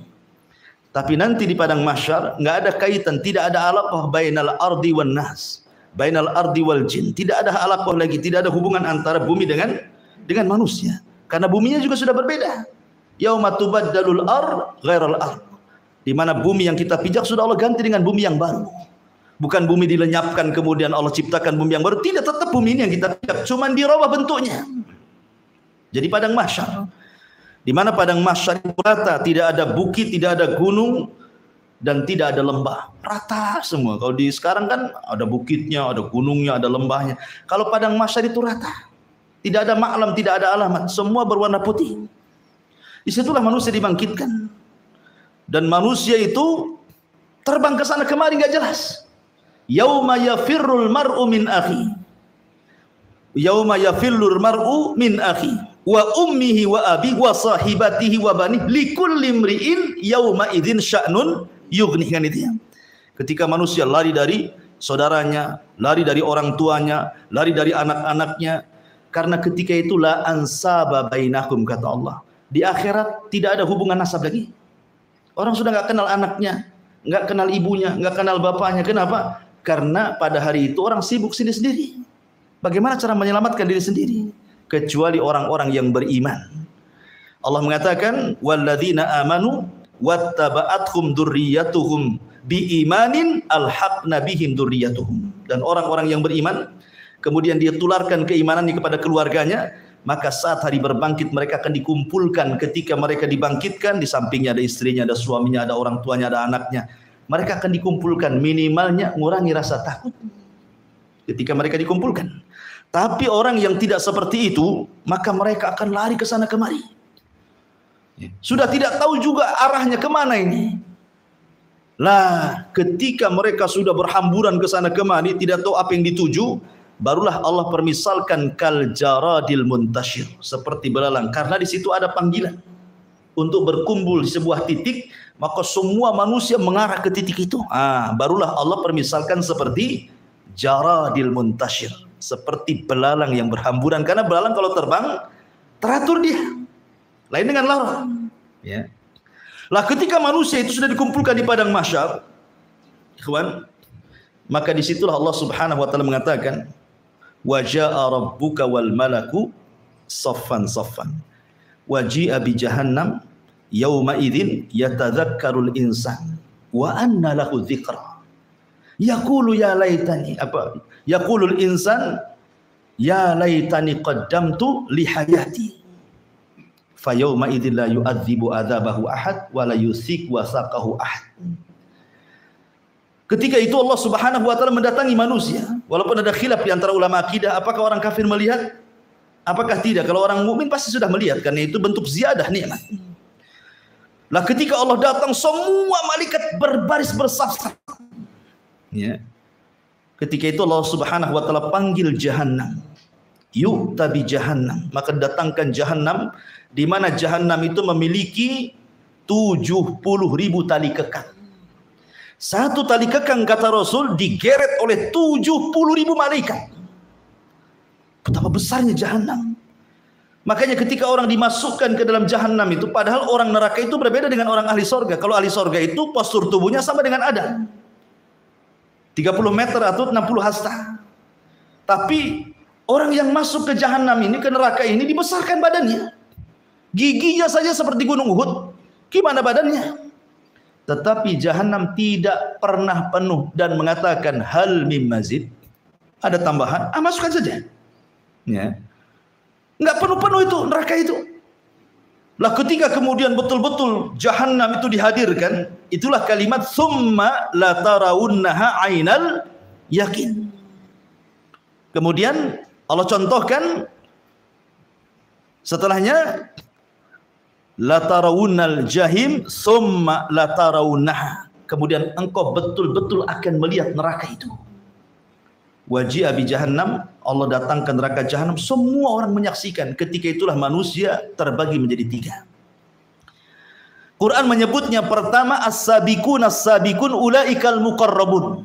Tapi nanti di padang mahsyar nggak ada kaitan, tidak ada alaqah bainal ardi wan nas, bainal ardi wal jin. Tidak ada alaqah lagi, tidak ada hubungan antara bumi dengan manusia. Karena buminya juga sudah berbeda. Yauma tubaddalul ard ghairal ard. Di mana bumi yang kita pijak sudah Allah ganti dengan bumi yang baru. Bukan bumi dilenyapkan kemudian Allah ciptakan bumi yang baru, tidak, tetap bumi ini yang kita pijak, cuman dirubah bentuknya. Jadi padang mahsyar, di mana padang mahsyar itu rata, tidak ada bukit, tidak ada gunung, dan tidak ada lembah, rata semua. Kalau di sekarang kan ada bukitnya, ada gunungnya, ada lembahnya. Kalau padang mahsyar itu rata, tidak ada ma'lam, tidak ada alamat, semua berwarna putih. Disitulah manusia dibangkitkan, dan manusia itu terbang ke sana kemari nggak jelas. Yauma yafirrul mar'u min akhi, yauma yafirrul mar'u min akhi wa ummihi wa abi wa sahibatihi wa bani likulli imri'in yauma idzin sya'nun yughni. Kan itu ya. Ketika manusia lari dari saudaranya, lari dari orang tuanya, lari dari anak-anaknya, karena ketika itu la ansaba bainakum, kata Allah. Di akhirat tidak ada hubungan nasab lagi. Orang sudah nggak kenal anaknya, nggak kenal ibunya, nggak kenal bapaknya. Kenapa? Karena pada hari itu orang sibuk sendiri-sendiri. Bagaimana cara menyelamatkan diri sendiri? Kecuali orang-orang yang beriman. Allah mengatakan, walladzina amanu wattaba'athum dzurriyyatuhum biimanin alhaqna bihim dzurriyyatuhum. Dan orang-orang yang beriman, kemudian dia tularkan keimanannya kepada keluarganya, maka saat hari berbangkit mereka akan dikumpulkan. Ketika mereka dibangkitkan, di sampingnya ada istrinya, ada suaminya, ada orang tuanya, ada anaknya. Mereka akan dikumpulkan, minimalnya mengurangi rasa takut ketika mereka dikumpulkan. Tapi orang yang tidak seperti itu, maka mereka akan lari ke sana kemari. Sudah tidak tahu juga arahnya kemana ini. Lah, ketika mereka sudah berhamburan ke sana kemari, tidak tahu apa yang dituju, barulah Allah permisalkan kal jaradil muntashir, seperti belalang, karena di situ ada panggilan untuk berkumpul di sebuah titik, maka semua manusia mengarah ke titik itu. Barulah Allah permisalkan seperti jaradil muntashir, seperti belalang yang berhamburan. Karena belalang kalau terbang teratur dia, lain dengan laron. Ya. Lah ketika manusia itu sudah dikumpulkan di padang mahsyar, ikhwan, maka disitulah Allah Subhanahu wa taala mengatakan, wa jaa rabbuka wal malaku saffan saffan wa ji'a bi jahannam yauma idzin yatadzakkarul insan wa anna lahu dzikra yaqulu ya laitani yaqulul insan ya laitani qaddamtu li hayati fa yauma idzin la yu'adzibu adzabahu ahad wa la yusik wasaqahu ahad. Ketika itu Allah Subhanahu wa taala mendatangi manusia. Walaupun ada khilaf di antara ulama akidah, apakah orang kafir melihat? Apakah tidak? Kalau orang mukmin pasti sudah melihat, karena itu bentuk ziyadah nikmat. Lah ketika Allah datang, semua malaikat berbaris bersaf-saf. Ya. Ketika itu Allah Subhanahu wa taala panggil Jahannam. Yu'ta bi Jahannam, maka datangkan Jahannam, di mana Jahannam itu memiliki 70.000 tali kekang. Satu tali kekang, kata Rasul, digeret oleh 70.000 malaikat. Betapa besarnya Jahannam. Makanya ketika orang dimasukkan ke dalam Jahannam itu, padahal orang neraka itu berbeda dengan orang ahli sorga. Kalau ahli sorga itu postur tubuhnya sama dengan Adam, 30 meter atau 60 hasta. Tapi orang yang masuk ke Jahannam ini, ke neraka ini, dibesarkan badannya. Giginya saja seperti gunung Uhud. Gimana badannya? Tetapi Jahannam tidak pernah penuh dan mengatakan hal mim mazid. Ada tambahan, masukkan saja. Ya. Enggak penuh-penuh itu neraka itu. Lah ketika kemudian betul-betul Jahannam itu dihadirkan, itulah kalimat summa la tarawunnaha ainal yakin. Kemudian Allah contohkan setelahnya la tarawunnal jahim summa la tarawunnaha. Kemudian engkau betul-betul akan melihat neraka itu. Waji'a bi Jahannam, Allah datangkan neraka Jahannam, semua orang menyaksikan. Ketika itulah manusia terbagi menjadi 3. Quran menyebutnya pertama as-sabiqun ulaikal muqarrabun.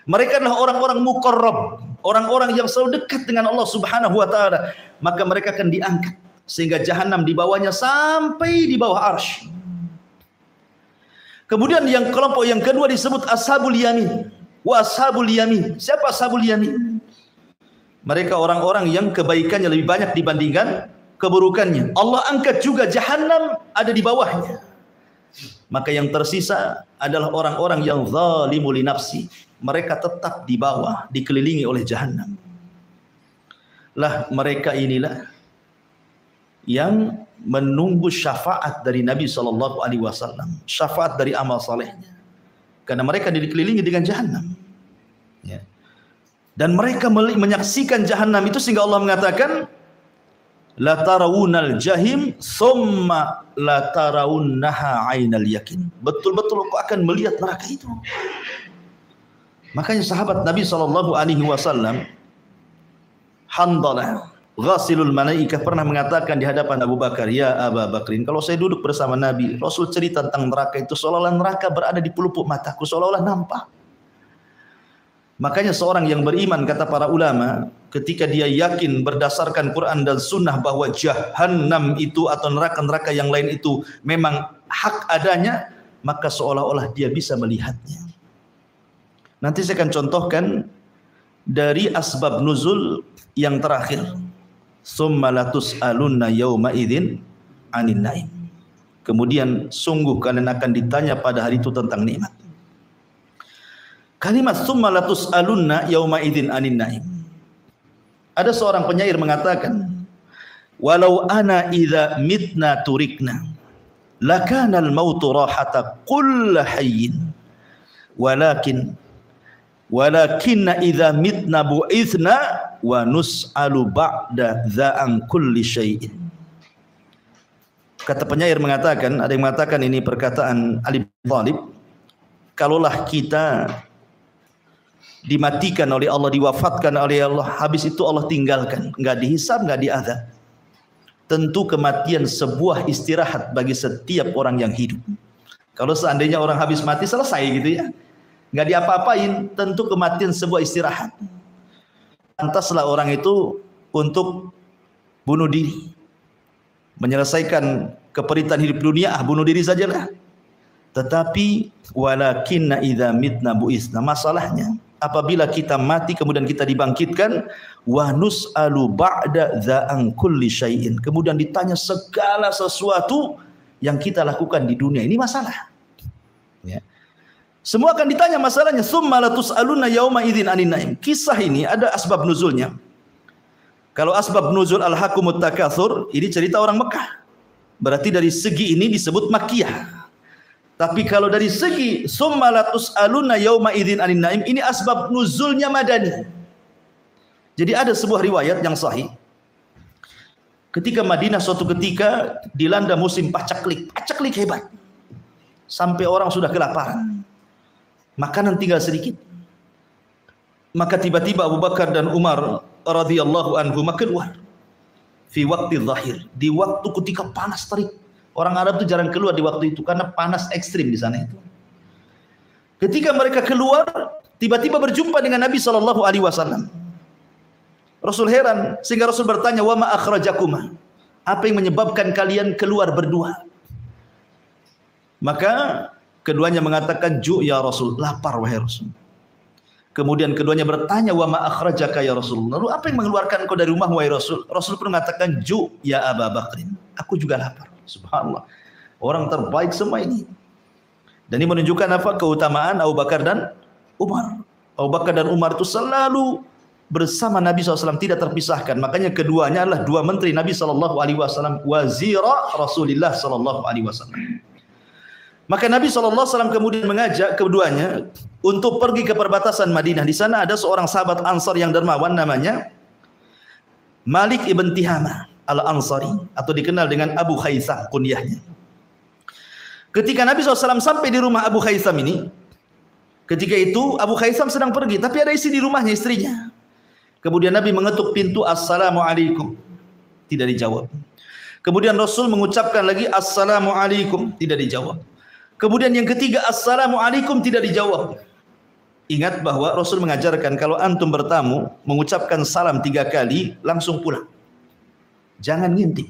Mereka adalah orang-orang muqarrab, orang-orang yang selalu dekat dengan Allah Subhanahu wa taala. Maka mereka akan diangkat sehingga Jahannam di bawahnya sampai di bawah arsy. Kemudian yang kelompok yang kedua disebut ashabul yamin. Wa ashabul yamin. Siapa ashabul yamin? Mereka orang-orang yang kebaikannya lebih banyak dibandingkan keburukannya. Allah angkat juga Jahannam ada di bawahnya. Maka yang tersisa adalah orang-orang yang zalimu li nafsi. Mereka tetap di bawah, dikelilingi oleh Jahannam. Lah mereka inilah yang menunggu syafaat dari Nabi SAW, syafaat dari amal salehnya. Karena mereka dikelilingi dengan Jahannam. Ya. Dan mereka menyaksikan Jahannam itu sehingga Allah mengatakan la tarawunal jahim summa la tarawunnaha ainal yakin. Betul-betul kau akan melihat neraka itu. Makanya sahabat Nabi SAW Handalah Ghasilul Malaikah pernah mengatakan di hadapan Abu Bakar, ya Abu Bakrin, kalau saya duduk bersama Nabi, Rasul cerita tentang neraka itu seolah-olah neraka berada di pelupuk mataku, seolah-olah nampak. Makanya seorang yang beriman, kata para ulama, ketika dia yakin berdasarkan Quran dan Sunnah bahwa Jahannam itu atau neraka-neraka yang lain itu memang hak adanya, maka seolah-olah dia bisa melihatnya. Nanti saya akan contohkan dari asbab nuzul yang terakhir. Summa latus'alunna yauma idzin 'anil naim. Kemudian sungguh kalian akan ditanya pada hari itu tentang nikmat. Kalimat summa latus'alunna yauma idzin 'anil naim. Ada seorang penyair mengatakan, walau ana idza mitna turikna lakana al-mautu rahata kull hayyin walakinna idza mitna bu'ithna wa nus'alu ba'da dza'an kulli syai'in. Kata penyair mengatakan, ada yang mengatakan ini perkataan Ali bin Thalib, kalaulah kita dimatikan oleh Allah, diwafatkan oleh Allah, habis itu Allah tinggalkan, enggak dihisab, enggak diazab. Tentu kematian sebuah istirahat bagi setiap orang yang hidup. Kalau seandainya orang habis mati selesai gitu ya, enggak diapa-apain, tentu kematian sebuah istirahat. Pantaslah orang itu untuk bunuh diri, menyelesaikan keperitan hidup dunia, bunuh diri sajalah. Tetapi walakinna idza mitna bu'isna, masalahnya apabila kita mati kemudian kita dibangkitkan, wa nus'alu ba'da dza'an kulli syai'in, kemudian ditanya segala sesuatu yang kita lakukan di dunia. Ini masalah. Ya. Semua akan ditanya masalahnya. Summa latus'aluna yauma idzin 'anil naim. Kisah ini ada asbab nuzulnya. Kalau asbab nuzul al-hakumut takatsur, ini cerita orang Mekah. Berarti dari segi ini disebut Makkiyah. Tapi kalau dari segi summa latus'aluna yauma idzin 'anil naim, ini asbab nuzulnya Madani. Jadi ada sebuah riwayat yang sahih. Ketika Madinah suatu ketika dilanda musim pacaklik hebat. Sampai orang sudah kelaparan. Makanan tinggal sedikit. Maka tiba-tiba Abu Bakar dan Umar radhiyallahu anhuma keluar fi waqti zahir, di waktu ketika panas terik. Orang Arab itu jarang keluar di waktu itu karena panas ekstrim di sana itu. Ketika mereka keluar, tiba-tiba berjumpa dengan Nabi sallallahu alaihi wasallam. Rasul heran sehingga Rasul bertanya, "Wa ma akhrajakuma?" Apa yang menyebabkan kalian keluar berdua? Maka keduanya mengatakan, "Ju' ya Rasul," lapar wahai Rasul. Kemudian keduanya bertanya, "Wa ma akhrajaka ya Rasul?" Lalu apa yang mengeluarkan engkau dari rumah wahai Rasul? Rasul pun mengatakan, "Ju' ya Abu Bakrin." Aku juga lapar. Subhanallah. Orang terbaik semua ini. Dan ini menunjukkan apa? Keutamaan Abu Bakar dan Umar. Abu Bakar dan Umar itu selalu bersama Nabi SAW, tidak terpisahkan. Makanya keduanya adalah dua menteri Nabi SAW, wazira Rasulullah SAW. Maka Nabi SAW kemudian mengajak keduanya untuk pergi ke perbatasan Madinah. Di sana ada seorang sahabat Ansar yang dermawan namanya Malik ibn Tihama al-Ansari, atau dikenal dengan Abu Khaisam kunyahnya. Ketika Nabi SAW sampai di rumah Abu Khaisam ini, ketika itu Abu Khaisam sedang pergi, tapi ada isi di rumahnya, istrinya. Kemudian Nabi mengetuk pintu, "Assalamualaikum." Tidak dijawab. Kemudian Rasul mengucapkan lagi, "Assalamualaikum." Tidak dijawab. Kemudian yang ketiga, "Assalamualaikum." Tidak dijawab. Ingat bahwa Rasul mengajarkan kalau antum bertamu, mengucapkan salam 3 kali, langsung pulang. Jangan ngintip.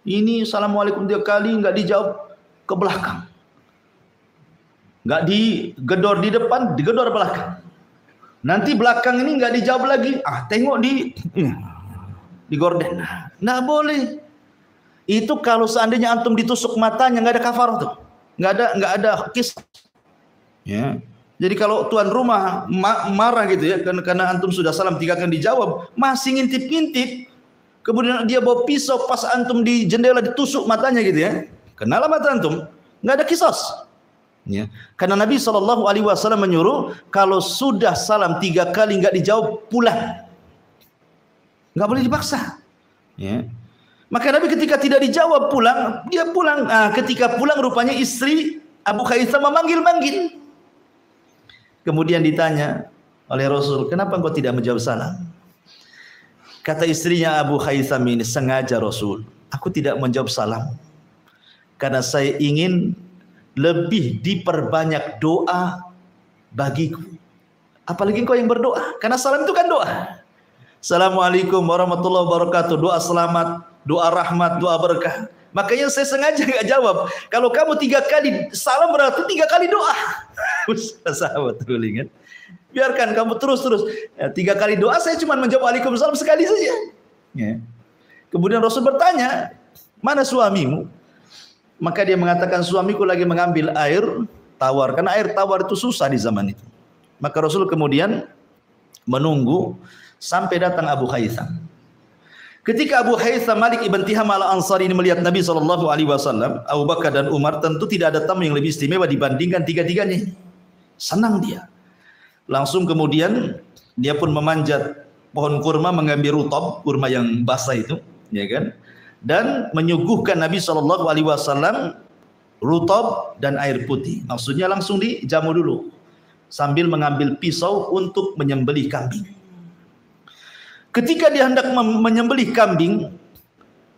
Ini "Assalamualaikum" 3 kali, nggak dijawab, ke belakang. Nggak digedor di depan, digedor belakang. Nanti belakang ini nggak dijawab lagi, tengok di gorden. Nggak boleh. Itu kalau seandainya antum ditusuk matanya, nggak ada kafarah tuh. Nggak ada kisah. Ya. Jadi kalau tuan rumah marah gitu ya, karena antum sudah salam 3 kali dijawab, masih ngintip-ngintip, kemudian dia bawa pisau pas antum di jendela ditusuk matanya gitu ya, kenalah mata antum, nggak ada kisos. Ya. Karena Nabi SAW menyuruh kalau sudah salam 3 kali nggak dijawab, pulang. Nggak boleh dipaksa. Ya. Maka Nabi ketika tidak dijawab pulang, dia pulang. Ketika pulang rupanya istri Abu Khaisam memanggil-manggil. Kemudian ditanya oleh Rasul, "Kenapa engkau tidak menjawab salam?" Kata istrinya Abu Khaisam ini, "Sengaja Rasul, aku tidak menjawab salam karena saya ingin lebih diperbanyak doa bagiku. Apalagi engkau yang berdoa, karena salam itu kan doa. Assalamualaikum warahmatullahi wabarakatuh, doa selamat, doa rahmat, doa berkah. Makanya saya sengaja nggak jawab. Kalau kamu 3 kali salam berarti 3 kali doa." Sahabat dulu ingat. Biarkan kamu terus. 3 kali doa, saya cuma menjawab Waalaikumsalam sekali saja. Ya. Kemudian Rasul bertanya, "Mana suamimu?" Maka dia mengatakan, "Suamiku lagi mengambil air tawar." Karena air tawar itu susah di zaman itu. Maka Rasul kemudian menunggu sampai datang Abu Khaisam. Ketika Abu Khaisam Malik ibn Tiham al-Ansari ini melihat Nabi SAW, Abu Bakar dan Umar, tentu tidak ada tamu yang lebih istimewa dibandingkan tiga-tiganya. Senang dia. Langsung kemudian dia pun memanjat pohon kurma, mengambil rutab, kurma yang basah itu, ya kan? Dan menyuguhkan Nabi SAW rutab dan air putih. Maksudnya langsung dijamu dulu sambil mengambil pisau untuk menyembelih kambing. Ketika dia hendak menyembelih kambing,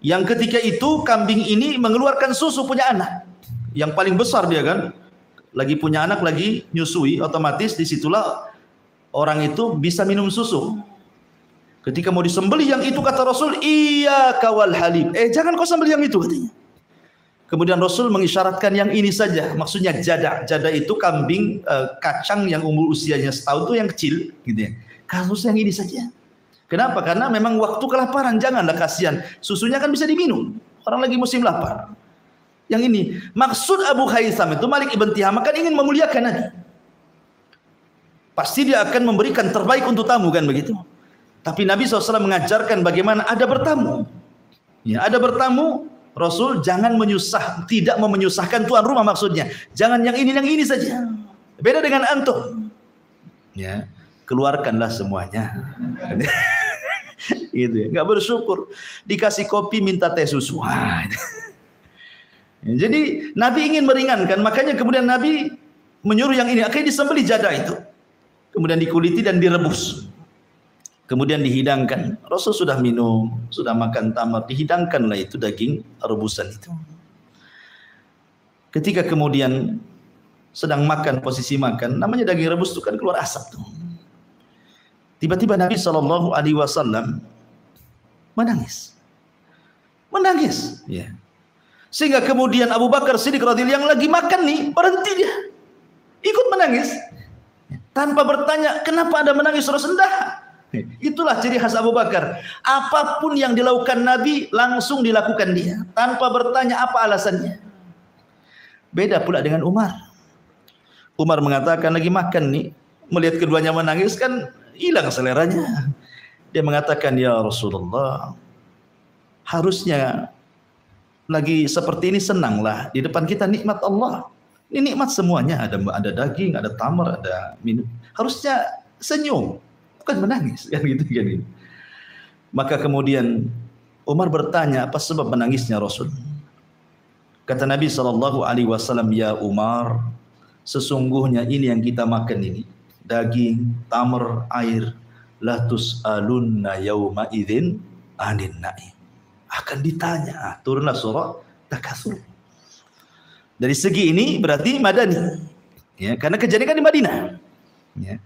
yang ketika itu kambing ini mengeluarkan susu, punya anak yang paling besar, dia kan lagi punya anak, lagi nyusui, otomatis disitulah orang itu bisa minum susu. Ketika mau disembelih yang itu, kata Rasul, "Iya kawal halib." Jangan kau sembelih yang itu, katanya. Kemudian Rasul mengisyaratkan yang ini saja, maksudnya jada. Jada itu kambing kacang yang umur usianya setahun, itu yang kecil gitu ya. Kasus yang ini saja. Kenapa? Karena memang waktu kelaparan, janganlah kasihan. Susunya kan bisa diminum. Orang lagi musim lapar. Yang ini, maksud Abu Khaisam itu Malik ibn Tiham kan ingin memuliakan Nabi. Pasti dia akan memberikan terbaik untuk tamu, kan begitu. Tapi Nabi SAW mengajarkan bagaimana ada bertamu. Ya, ada bertamu, Rasul jangan tidak mau menyusahkan tuan rumah, maksudnya. Jangan yang ini saja. Beda dengan antum. Ya. Keluarkanlah semuanya. Gitu ya. Nggak bersyukur, dikasih kopi minta teh susu. Jadi Nabi ingin meringankan, makanya kemudian Nabi menyuruh yang ini, akhirnya disembelih jadah itu. kemudian dikuliti dan direbus. Kemudian dihidangkan. Rasul sudah minum, sudah makan tamar, dihidangkanlah itu daging rebusan itu. Ketika kemudian sedang makan, posisi makan, namanya daging rebus itu kan keluar asap tuh. Tiba-tiba Nabi SAW menangis. Menangis. Ya. Sehingga kemudian Abu Bakar Siddiq radhiyallahu yang lagi makan nih, berhenti dia. Ikut menangis. Tanpa bertanya, kenapa Anda menangis Rasulullah? Itulah ciri khas Abu Bakar. Apapun yang dilakukan Nabi langsung dilakukan dia, tanpa bertanya apa alasannya. Beda pula dengan Umar. Umar mengatakan lagi makan nih, melihat keduanya menangis kan hilang seleranya. Dia mengatakan, ya Rasulullah, harusnya lagi seperti ini senanglah, di depan kita nikmat Allah. Ini nikmat semuanya, ada daging, ada tamar, ada minum. Harusnya senyum, bukan menangis kan gitu kan. Maka kemudian Umar bertanya, apa sebab menangisnya Rasul? Kata Nabi SAW, ya Umar, sesungguhnya ini yang kita makan ini, daging, tamar, air, la tus'alunna yawma idzin anin na'im. Akan ditanya, turunlah surah Takatsur. Dari segi ini berarti Madani, ya, karena kejadian kan di Madinah. Ya.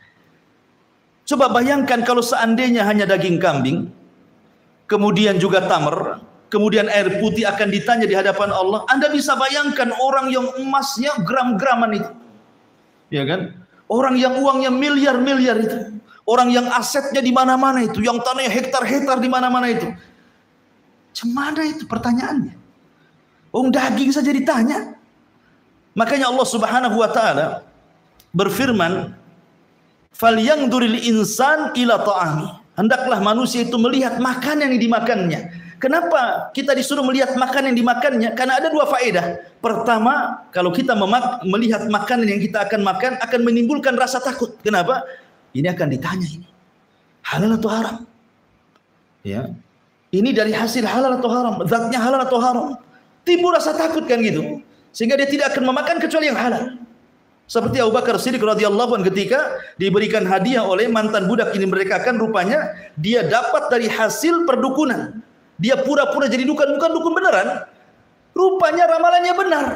Coba bayangkan kalau seandainya hanya daging kambing, kemudian juga tamar, kemudian air putih akan ditanya di hadapan Allah. Anda bisa bayangkan orang yang emasnya gram-graman itu, ya kan? Orang yang uangnya miliar-miliar itu, orang yang asetnya di mana-mana itu, yang tanahnya hektar-hektar di mana-mana itu. Cemana itu pertanyaannya? Daging saja ditanya. Makanya Allah Subhanahu wa taala berfirman, "Falyanzuril insan ila ta'ami." Hendaklah manusia itu melihat makanan yang dimakannya. Kenapa kita disuruh melihat makanan yang dimakannya? Karena ada dua faedah. Pertama, kalau kita melihat makanan yang kita akan makan akan menimbulkan rasa takut. Kenapa? Ini akan ditanya ini. Halal atau haram? Ya. Ini dari hasil halal atau haram? Zatnya halal atau haram? Timbul rasa takut kan gitu. Sehingga dia tidak akan memakan kecuali yang halal. Seperti Abu Bakar Siddiq radhiyallahu anhu ketika diberikan hadiah oleh mantan budak ini, mereka kan rupanya dia dapat dari hasil perdukunan. Dia pura-pura jadi dukun, bukan dukun beneran. Rupanya ramalannya benar.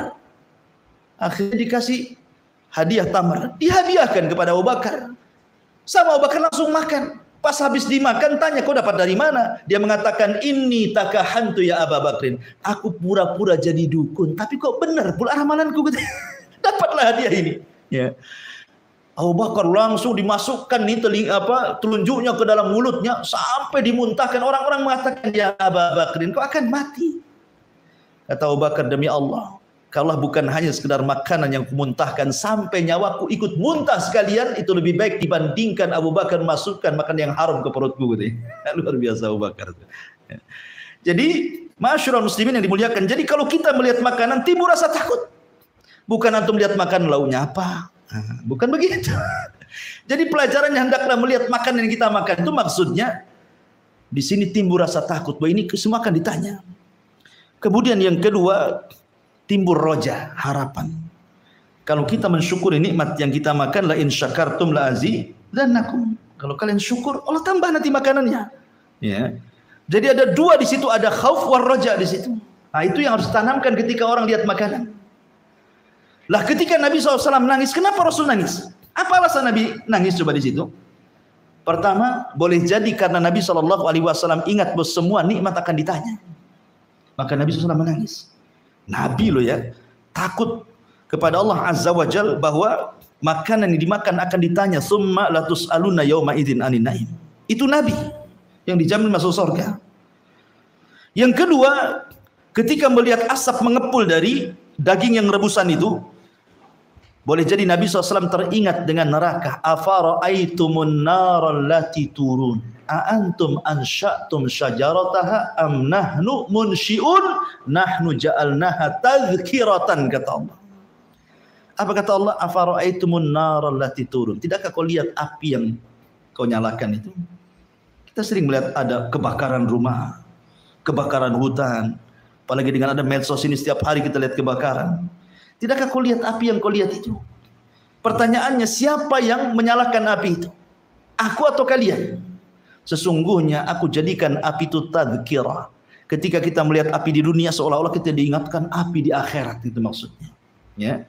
Akhirnya dikasih hadiah tamar, dihadiahkan kepada Abu Bakar. Sama Abu Bakar langsung makan. Pas habis dimakan tanya, kau dapat dari mana? Dia mengatakan, inni takahantu ya Abu Bakrin. Aku pura-pura jadi dukun, tapi kok benar pula ramalanku. Dapatlah hadiah ini. Ya. Abu Bakar langsung dimasukkan nih telunjuknya ke dalam mulutnya sampai dimuntahkan. Orang-orang mengatakan, ya Abu Bakrin, kau akan mati. Kata Abu Bakar, demi Allah, kalau bukan hanya sekedar makanan yang kumuntahkan sampai nyawaku ikut muntah sekalian, itu lebih baik dibandingkan Abu Bakar masukkan makan yang haram ke perutku. Luar biasa Abu Bakar. Jadi, masyarakat muslimin yang dimuliakan. Jadi kalau kita melihat makanan timbul rasa takut. Bukan antum lihat makan lauknya apa. Bukan begitu. Jadi pelajarannya hendaklah melihat makanan yang kita makan itu maksudnya di sini timbul rasa takut bahwa ini semua akan ditanya. Kemudian yang kedua, timbul roja, harapan. Kalau kita mensyukuri nikmat yang kita makan, la in syakartum la azidannakum. Kalau kalian syukur, Allah tambah nanti makanannya. Ya. Jadi ada dua di situ, ada khauf war roja di situ. Nah, itu yang harus ditanamkan ketika orang lihat makanan. Lah ketika Nabi SAW nangis, kenapa Rasul nangis? Apa alasan Nabi nangis coba di situ? Pertama, boleh jadi karena Nabi SAW ingat bahwa semua nikmat akan ditanya. Maka Nabi SAW menangis. Nabi loh ya, takut kepada Allah Azza wa Jal bahwa makanan yang dimakan akan ditanya, summa latus aluna yauma idzin anin naim. Itu Nabi yang dijamin masuk surga. Yang kedua, ketika melihat asap mengepul dari daging yang rebusan itu, boleh jadi Nabi SAW teringat dengan neraka. Afara'aitumun naral lati turun a'antum ansha'tum syajarataha am nahnu munsyi'un nahnu ja'alnaha tadhkiratan, kata Allah. Apa kata Allah? Afara'aitumun naral lati turun. Tidakkah kau lihat api yang kau nyalakan itu? Kita sering melihat ada kebakaran rumah, kebakaran hutan. Apalagi dengan ada medsos ini setiap hari kita lihat kebakaran. Tidakkah kau lihat api yang kau lihat itu? Pertanyaannya, siapa yang menyalakan api itu? Aku atau kalian? Sesungguhnya aku jadikan api itu tadhkirah. Ketika kita melihat api di dunia, seolah-olah kita diingatkan api di akhirat, itu maksudnya. Ya.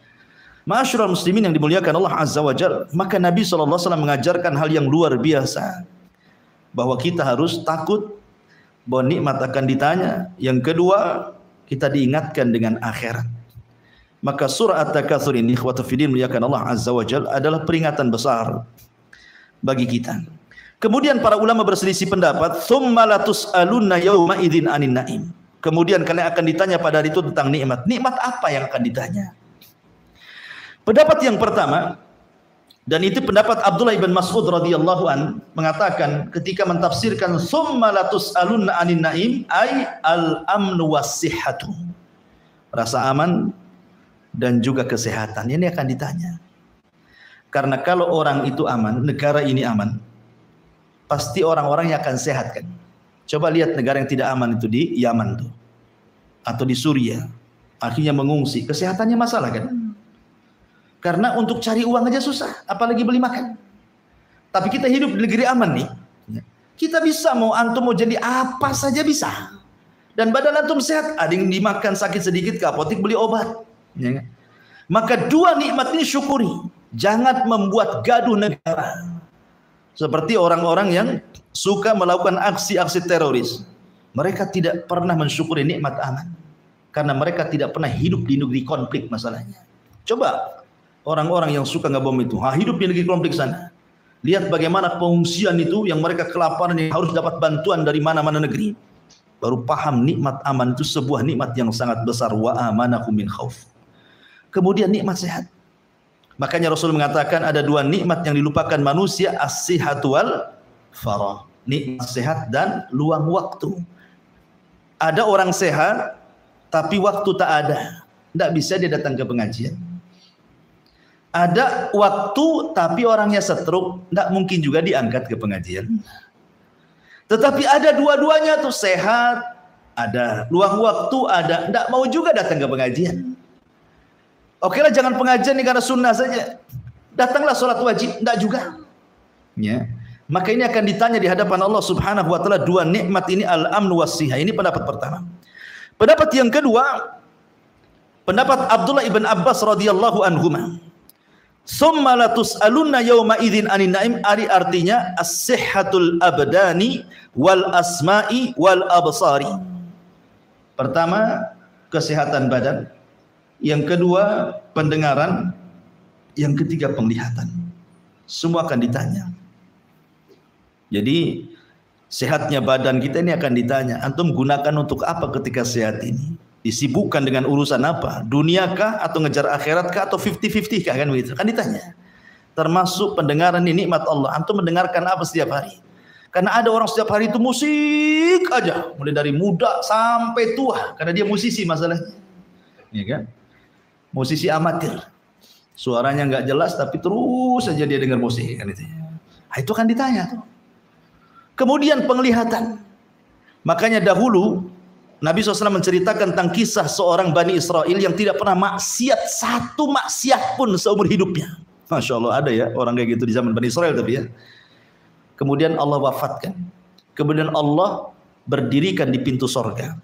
Ma'asyiral muslimin yang dimuliakan Allah Azza wa Jalla, maka Nabi SAW mengajarkan hal yang luar biasa, bahwa kita harus takut bahwa nikmat akan ditanya. Yang kedua, kita diingatkan dengan akhirat. Maka surah At-Takatsur ini, ikhwatu fiddin muliakan Allah Azza wa Jalla, adalah peringatan besar bagi kita. Kemudian para ulama berselisih pendapat, tsumma latus'alunna yauma idzin 'anin na'im. Kemudian kalian akan ditanya pada hari itu tentang nikmat. Nikmat apa yang akan ditanya? Pendapat yang pertama, dan itu pendapat Abdullah ibn Mas'ud radhiyallahu an, mengatakan ketika mentafsirkan tsumma latus'alunna 'anin na'im, ay al-amnu was-sihhatu. Rasa aman dan juga kesehatan ini akan ditanya. Karena kalau orang itu aman, negara ini aman, pasti orang-orangnya akan sehat kan. Coba lihat negara yang tidak aman itu di Yaman tuh, atau di Suriah, akhirnya mengungsi, kesehatannya masalah kan. Karena untuk cari uang aja susah, apalagi beli makan. Tapi kita hidup di negeri aman nih. Kita bisa, mau antum mau jadi apa saja bisa. Dan badan antum sehat, ada yang dimakan sakit sedikit ke apotek beli obat. Ya. Maka dua nikmat ini syukuri. Jangan membuat gaduh negara. Seperti orang-orang yang suka melakukan aksi-aksi teroris. Mereka tidak pernah mensyukuri nikmat aman. Karena mereka tidak pernah hidup di negeri konflik masalahnya. Coba orang-orang yang suka ngebom itu, hidup di negeri konflik sana. Lihat bagaimana pengungsian itu yang mereka kelaparan, yang harus dapat bantuan dari mana-mana negeri. Baru paham nikmat aman itu sebuah nikmat yang sangat besar. Wa amanakum min khauf. Kemudian nikmat sehat. Makanya Rasul mengatakan ada dua nikmat yang dilupakan manusia, as-sihhatu wal farah. Nikmat sehat dan luang waktu. Ada orang sehat tapi waktu tak ada. Tidak bisa dia datang ke pengajian. Ada waktu tapi orangnya stroke, tidak mungkin juga diangkat ke pengajian. Tetapi ada dua-duanya tuh, sehat ada, luang waktu ada, tidak mau juga datang ke pengajian. Oke lah, jangan pengajian nih karena sunnah saja. Datanglah sholat wajib, tidak juga. Ya. Maka ini akan ditanya di hadapan Allah Subhanahu wa taala, dua nikmat ini, al-amn was-sihah. Ini pendapat pertama. Pendapat yang kedua, pendapat Abdullah ibn Abbas radhiyallahu anhuma. Summa latus'alunna yauma idzin 'anin na'im, artinya as-sihhatul abdani wal asma'i wal absari. Pertama, kesehatan badan. Yang kedua, pendengaran. Yang ketiga, penglihatan. Semua akan ditanya. Jadi sehatnya badan kita ini akan ditanya. Antum gunakan untuk apa ketika sehat ini? Disibukkan dengan urusan apa? Dunia kah atau ngejar akhirat kah atau 50-50 kah, kan begitu? Kan ditanya. Termasuk pendengaran ini nikmat Allah. Antum mendengarkan apa setiap hari? Karena ada orang setiap hari itu musik aja, mulai dari muda sampai tua, karena dia musisi masalahnya. Ya kan? Musisi amatir. Suaranya nggak jelas tapi terus saja dia dengar musik kan itu. Nah, itu kan ditanya tuh. Kemudian penglihatan. Makanya dahulu Nabi SAW menceritakan tentang kisah seorang Bani Israel yang tidak pernah maksiat, satu maksiat pun seumur hidupnya. Masya Allah, ada ya orang kayak gitu di zaman Bani Israel tapi ya. Kemudian Allah wafatkan. Kemudian Allah berdirikan di pintu sorga.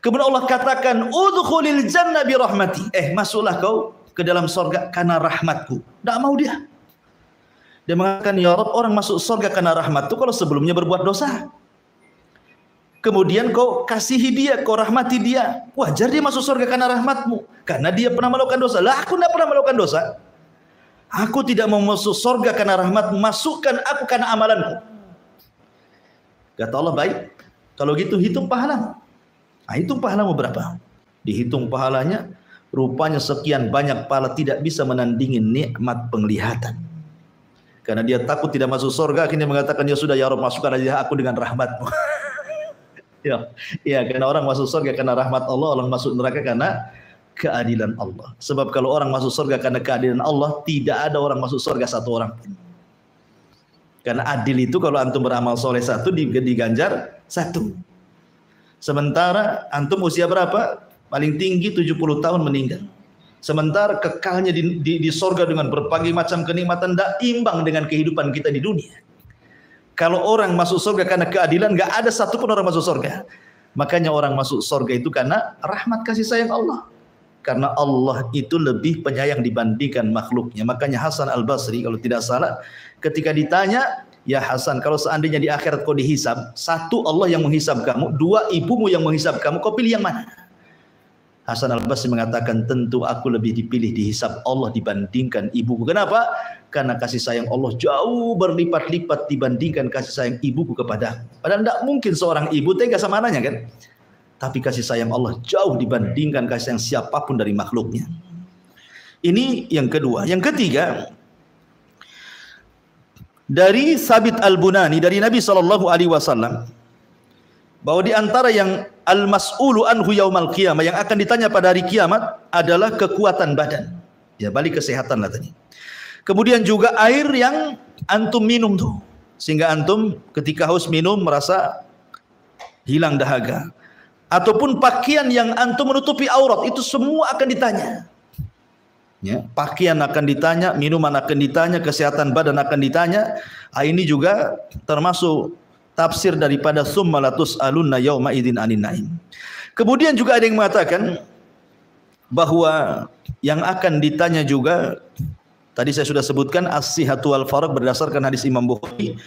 Kemudian Allah katakan, udkhulil jannah bi rahmati. Masuklah kau ke dalam sorga karena rahmatku. Tidak mau dia. Dia mengatakan, ya Rabb, orang masuk sorga karena rahmatku kalau sebelumnya berbuat dosa. Kemudian kau kasihi dia, kau rahmati dia. Wajar dia masuk surga karena rahmatmu. Karena dia pernah melakukan dosa. Lah aku tidak pernah melakukan dosa. Aku tidak mau masuk surga karena rahmatmu. Masukkan aku karena amalanku. Kata Allah, baik. Kalau gitu hitung pahala. Nah, hitung pahalamu berapa? Dihitung pahalanya. Rupanya sekian banyak pahala tidak bisa menandingi nikmat penglihatan. Karena dia takut tidak masuk surga. Akhirnya mengatakan, ya sudah ya Rabb, masukkan aja aku dengan rahmatmu. Ya, karena orang masuk surga karena rahmat Allah, orang masuk neraka karena keadilan Allah. Sebab kalau orang masuk surga karena keadilan Allah, tidak ada orang masuk surga satu orang pun. Karena adil itu kalau antum beramal soleh satu, diganjar satu. Sementara antum usia berapa? Paling tinggi 70 tahun meninggal. Sementara kekalnya di sorga dengan berbagai macam kenikmatan tidak imbang dengan kehidupan kita di dunia. Kalau orang masuk surga karena keadilan, nggak ada satupun orang masuk surga. Makanya orang masuk surga itu karena rahmat kasih sayang Allah. Karena Allah itu lebih penyayang dibandingkan makhluknya. Makanya Hasan Al-Basri kalau tidak salah, ketika ditanya, ya Hasan, kalau seandainya di akhirat kau dihisab, satu Allah yang menghisab kamu, dua ibumu yang menghisab kamu, kau pilih yang mana? Hasan Al-Basri mengatakan, tentu aku lebih dipilih dihisab Allah dibandingkan ibuku. Kenapa? Karena kasih sayang Allah jauh berlipat-lipat dibandingkan kasih sayang ibuku kepada. Padahal tidak mungkin seorang ibu tega sama anaknya kan? Tapi kasih sayang Allah jauh dibandingkan kasih sayang siapapun dari makhluknya. Ini yang kedua. Yang ketiga, dari Sabit Al-Bunani dari Nabi SAW, bahwa di antara yang al-mas'ulu anhu yaumal qiyamah, yang akan ditanya pada hari kiamat adalah kekuatan badan. Ya, balik kesehatan lah tadi. Kemudian juga air yang antum minum tuh, sehingga antum ketika haus minum merasa hilang dahaga. Ataupun pakaian yang antum menutupi aurat, itu semua akan ditanya. Ya, pakaian akan ditanya, minuman akan ditanya, kesehatan badan akan ditanya. Ini juga termasuk tafsir daripada summa latus'alunna yauma idzin 'anin na'im. Kemudian juga ada yang mengatakan bahwa yang akan ditanya juga, tadi saya sudah sebutkan as-sihhatu wal faragh berdasarkan hadis Imam Bukhari.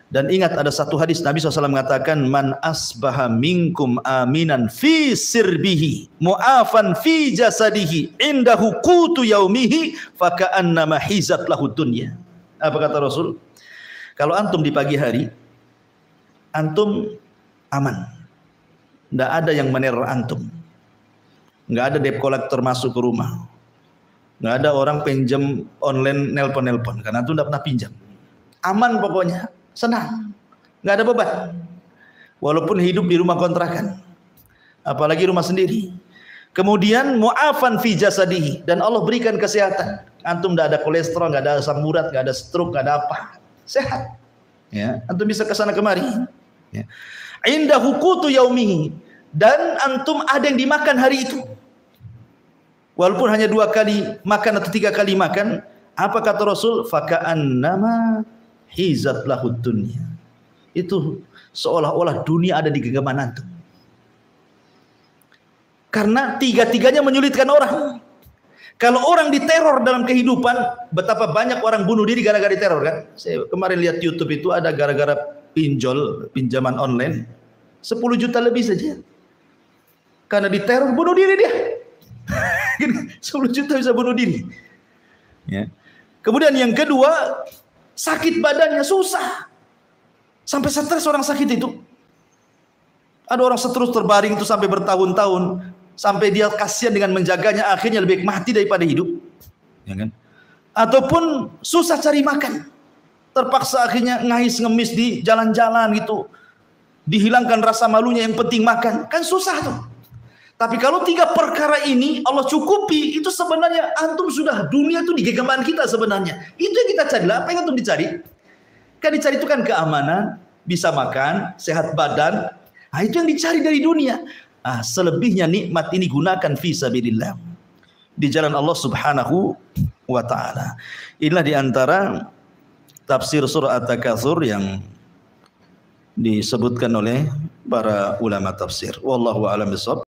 Dan ingat ada satu hadis Nabi SAW mengatakan, man asbaha minkum aminan fi sirbihi mu'afan fi jasadihi indahu qutu yaumihi faka'annama hizat lahu dunya. Apa kata Rasul? Kalau antum di pagi hari, antum aman, tidak ada yang meneror antum, nggak ada debt collector masuk ke rumah, nggak ada orang pinjam online nelpon karena antum tidak pernah pinjam. Aman pokoknya, senang, nggak ada beban. Walaupun hidup di rumah kontrakan, apalagi rumah sendiri. Kemudian mu'afan fi jasadihi, dan Allah berikan kesehatan. Antum tidak ada kolesterol, nggak ada asam urat, nggak ada stroke, nggak ada apa, sehat. Ya, antum bisa ke sana kemari. Ya. Indahu qutu yaumihi, dan antum ada yang dimakan hari itu. Walaupun hanya 2 kali makan atau 3 kali makan, apa kata Rasul? Faka'annama hizat lahud dunya. Itu seolah-olah dunia ada di genggaman antum. Karena tiga-tiganya menyulitkan orang. Kalau orang diteror dalam kehidupan, betapa banyak orang bunuh diri gara-gara diteror kan? Saya kemarin lihat YouTube itu ada gara-gara pinjaman online 10 juta lebih saja. Karena diteror bunuh diri dia. 10 juta bisa bunuh diri. Ya. Kemudian yang kedua, sakit badannya susah. Sampai stres orang sakit itu. Ada orang stres terbaring itu sampai bertahun-tahun. Sampai dia kasihan dengan menjaganya, akhirnya lebih mati daripada hidup. Ya kan? Ataupun susah cari makan. Terpaksa akhirnya ngais ngemis di jalan-jalan gitu. Dihilangkan rasa malunya, yang penting makan. Kan susah tuh. Tapi kalau 3 perkara ini Allah cukupi, itu sebenarnya antum sudah, dunia itu di genggaman kita sebenarnya. Itu yang kita cari. Apa yang antum dicari? Kan dicari itu kan keamanan, bisa makan, sehat badan. Nah, itu yang dicari dari dunia. Selebihnya nikmat ini gunakan fi sabilillah, di jalan Allah Subhanahu wa taala. Inilah di antara tafsir surah At-Takatsur yang disebutkan oleh para ulama tafsir. Wallahu a'lam bishawab.